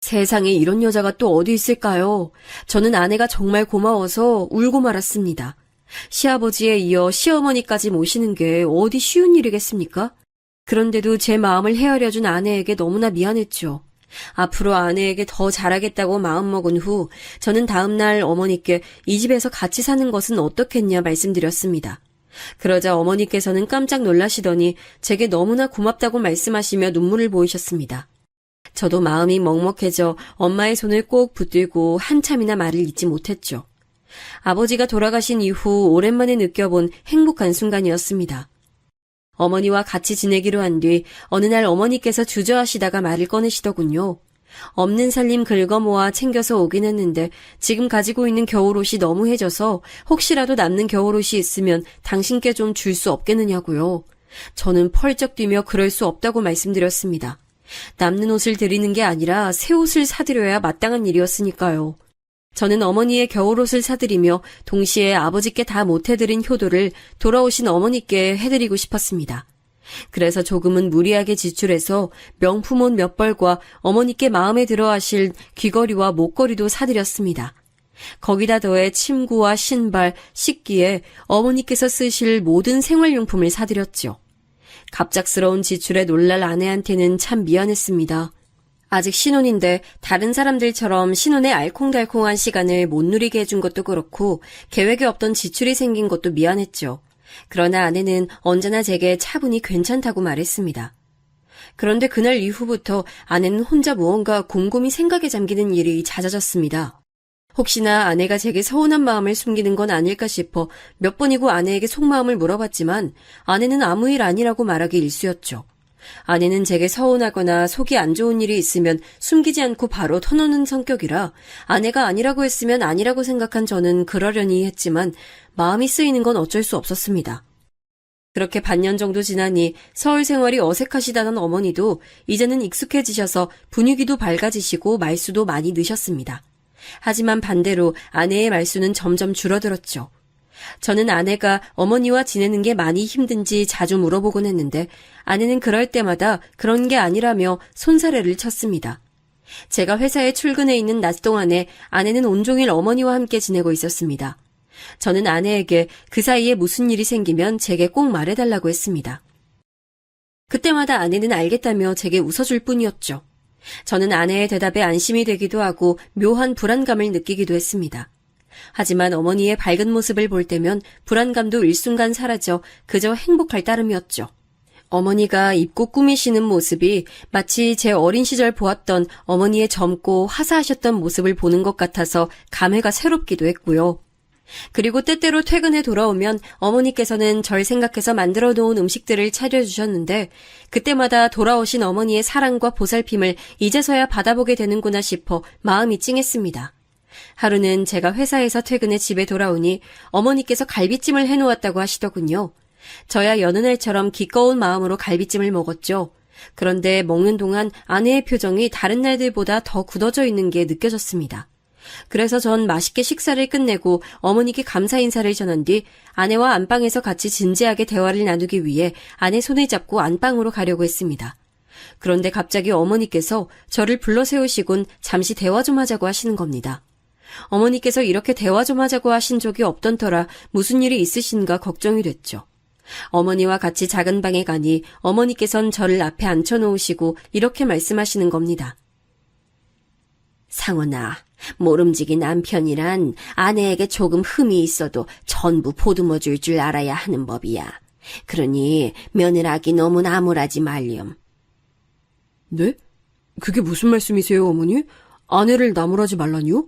세상에 이런 여자가 또 어디 있을까요? 저는 아내가 정말 고마워서 울고 말았습니다. 시아버지에 이어 시어머니까지 모시는 게 어디 쉬운 일이겠습니까? 그런데도 제 마음을 헤아려준 아내에게 너무나 미안했죠. 앞으로 아내에게 더 잘하겠다고 마음먹은 후 저는 다음날 어머니께 이 집에서 같이 사는 것은 어떻겠냐 말씀드렸습니다. 그러자 어머니께서는 깜짝 놀라시더니 제게 너무나 고맙다고 말씀하시며 눈물을 보이셨습니다. 저도 마음이 먹먹해져 엄마의 손을 꼭 붙들고 한참이나 말을 잇지 못했죠. 아버지가 돌아가신 이후 오랜만에 느껴본 행복한 순간이었습니다. 어머니와 같이 지내기로 한 뒤 어느 날 어머니께서 주저하시다가 말을 꺼내시더군요. 없는 살림 긁어모아 챙겨서 오긴 했는데 지금 가지고 있는 겨울옷이 너무 해져서 혹시라도 남는 겨울옷이 있으면 당신께 좀 줄 수 없겠느냐고요. 저는 펄쩍 뛰며 그럴 수 없다고 말씀드렸습니다. 남는 옷을 드리는 게 아니라 새 옷을 사드려야 마땅한 일이었으니까요. 저는 어머니의 겨울옷을 사드리며 동시에 아버지께 다 못해드린 효도를 돌아오신 어머니께 해드리고 싶었습니다. 그래서 조금은 무리하게 지출해서 명품옷 몇 벌과 어머니께 마음에 들어 하실 귀걸이와 목걸이도 사드렸습니다. 거기다 더해 침구와 신발, 식기에 어머니께서 쓰실 모든 생활용품을 사드렸죠. 갑작스러운 지출에 놀랄 아내한테는 참 미안했습니다. 아직 신혼인데 다른 사람들처럼 신혼의 알콩달콩한 시간을 못 누리게 해준 것도 그렇고 계획에 없던 지출이 생긴 것도 미안했죠. 그러나 아내는 언제나 제게 차분히 괜찮다고 말했습니다. 그런데 그날 이후부터 아내는 혼자 무언가 곰곰이 생각에 잠기는 일이 잦아졌습니다. 혹시나 아내가 제게 서운한 마음을 숨기는 건 아닐까 싶어 몇 번이고 아내에게 속마음을 물어봤지만 아내는 아무 일 아니라고 말하기 일쑤였죠. 아내는 제게 서운하거나 속이 안 좋은 일이 있으면 숨기지 않고 바로 터놓는 성격이라 아내가 아니라고 했으면 아니라고 생각한 저는 그러려니 했지만 마음이 쓰이는 건 어쩔 수 없었습니다. 그렇게 반년 정도 지나니 서울 생활이 어색하시다던 어머니도 이제는 익숙해지셔서 분위기도 밝아지시고 말수도 많이 느셨습니다. 하지만 반대로 아내의 말수는 점점 줄어들었죠. 저는 아내가 어머니와 지내는 게 많이 힘든지 자주 물어보곤 했는데 아내는 그럴 때마다 그런 게 아니라며 손사래를 쳤습니다. 제가 회사에 출근해 있는 낮 동안에 아내는 온종일 어머니와 함께 지내고 있었습니다. 저는 아내에게 그 사이에 무슨 일이 생기면 제게 꼭 말해달라고 했습니다. 그때마다 아내는 알겠다며 제게 웃어줄 뿐이었죠. 저는 아내의 대답에 안심이 되기도 하고 묘한 불안감을 느끼기도 했습니다. 하지만 어머니의 밝은 모습을 볼 때면 불안감도 일순간 사라져 그저 행복할 따름이었죠. 어머니가 입고 꾸미시는 모습이 마치 제 어린 시절 보았던 어머니의 젊고 화사하셨던 모습을 보는 것 같아서 감회가 새롭기도 했고요. 그리고 때때로 퇴근해 돌아오면 어머니께서는 절 생각해서 만들어 놓은 음식들을 차려주셨는데 그때마다 돌아오신 어머니의 사랑과 보살핌을 이제서야 받아보게 되는구나 싶어 마음이 찡했습니다. 하루는 제가 회사에서 퇴근해 집에 돌아오니 어머니께서 갈비찜을 해놓았다고 하시더군요. 저야 여느 날처럼 기꺼운 마음으로 갈비찜을 먹었죠. 그런데 먹는 동안 아내의 표정이 다른 날들보다 더 굳어져 있는 게 느껴졌습니다. 그래서 전 맛있게 식사를 끝내고 어머니께 감사 인사를 전한 뒤 아내와 안방에서 같이 진지하게 대화를 나누기 위해 아내 손을 잡고 안방으로 가려고 했습니다. 그런데 갑자기 어머니께서 저를 불러 세우시곤 잠시 대화 좀 하자고 하시는 겁니다. 어머니께서 이렇게 대화 좀 하자고 하신 적이 없던 터라 무슨 일이 있으신가 걱정이 됐죠. 어머니와 같이 작은 방에 가니 어머니께선 저를 앞에 앉혀놓으시고 이렇게 말씀하시는 겁니다. 상원아, 모름지기 남편이란 아내에게 조금 흠이 있어도 전부 보듬어 줄 줄 알아야 하는 법이야. 그러니 며느라기 너무 나무라지 말렴. 네? 그게 무슨 말씀이세요, 어머니? 아내를 나무라지 말라니요?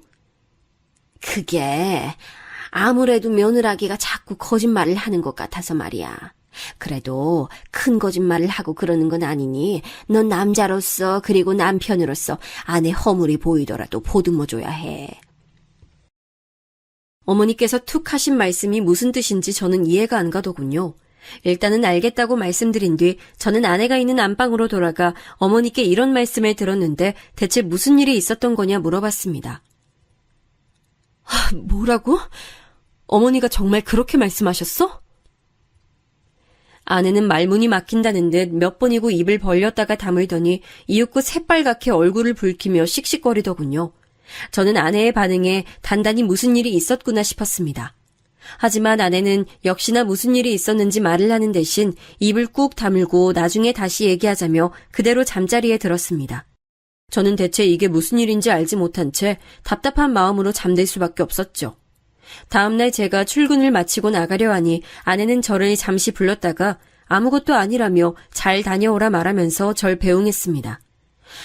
그게 아무래도 며느라기가 자꾸 거짓말을 하는 것 같아서 말이야. 그래도 큰 거짓말을 하고 그러는 건 아니니 넌 남자로서 그리고 남편으로서 아내 허물이 보이더라도 보듬어줘야 해. 어머니께서 툭 하신 말씀이 무슨 뜻인지 저는 이해가 안 가더군요. 일단은 알겠다고 말씀드린 뒤 저는 아내가 있는 안방으로 돌아가 어머니께 이런 말씀을 들었는데 대체 무슨 일이 있었던 거냐 물어봤습니다. 뭐라고? 어머니가 정말 그렇게 말씀하셨어? 아내는 말문이 막힌다는 듯 몇 번이고 입을 벌렸다가 다물더니 이윽고 새빨갛게 얼굴을 붉히며 씩씩거리더군요. 저는 아내의 반응에 단단히 무슨 일이 있었구나 싶었습니다. 하지만 아내는 역시나 무슨 일이 있었는지 말을 하는 대신 입을 꾹 다물고 나중에 다시 얘기하자며 그대로 잠자리에 들었습니다. 저는 대체 이게 무슨 일인지 알지 못한 채 답답한 마음으로 잠들 수밖에 없었죠. 다음날 제가 출근을 마치고 나가려 하니 아내는 저를 잠시 불렀다가 아무것도 아니라며 잘 다녀오라 말하면서 절 배웅했습니다.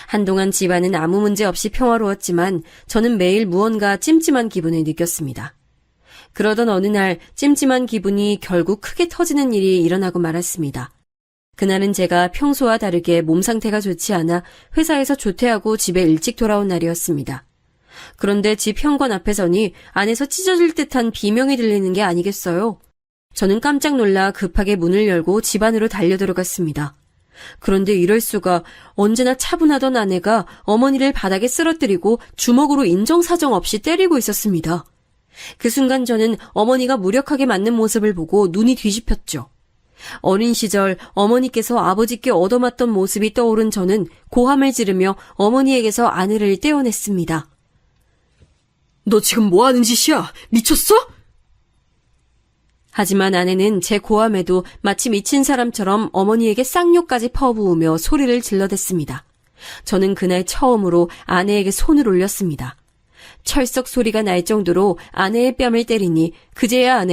한동안 집안은 아무 문제 없이 평화로웠지만 저는 매일 무언가 찜찜한 기분을 느꼈습니다. 그러던 어느 날 찜찜한 기분이 결국 크게 터지는 일이 일어나고 말았습니다. 그날은 제가 평소와 다르게 몸 상태가 좋지 않아 회사에서 조퇴하고 집에 일찍 돌아온 날이었습니다. 그런데 집 현관 앞에 서니 안에서 찢어질 듯한 비명이 들리는 게 아니겠어요? 저는 깜짝 놀라 급하게 문을 열고 집 안으로 달려들어갔습니다. 그런데 이럴 수가, 언제나 차분하던 아내가 어머니를 바닥에 쓰러뜨리고 주먹으로 인정사정 없이 때리고 있었습니다. 그 순간 저는 어머니가 무력하게 맞는 모습을 보고 눈이 뒤집혔죠. 어린 시절 어머니께서 아버지께 얻어맞던 모습이 떠오른 저는 고함을 지르며 어머니에게서 아내를 떼어냈습니다. 너 지금 뭐 하는 짓이야? 미쳤어? 하지만 아내는 제 고함에도 마치 미친 사람처럼 어머니에게 쌍욕까지 퍼부으며 소리를 질러댔습니다. 저는 그날 처음으로 아내에게 손을 올렸습니다. 철썩 소리가 날 정도로 아내의 뺨을 때리니 그제야 아내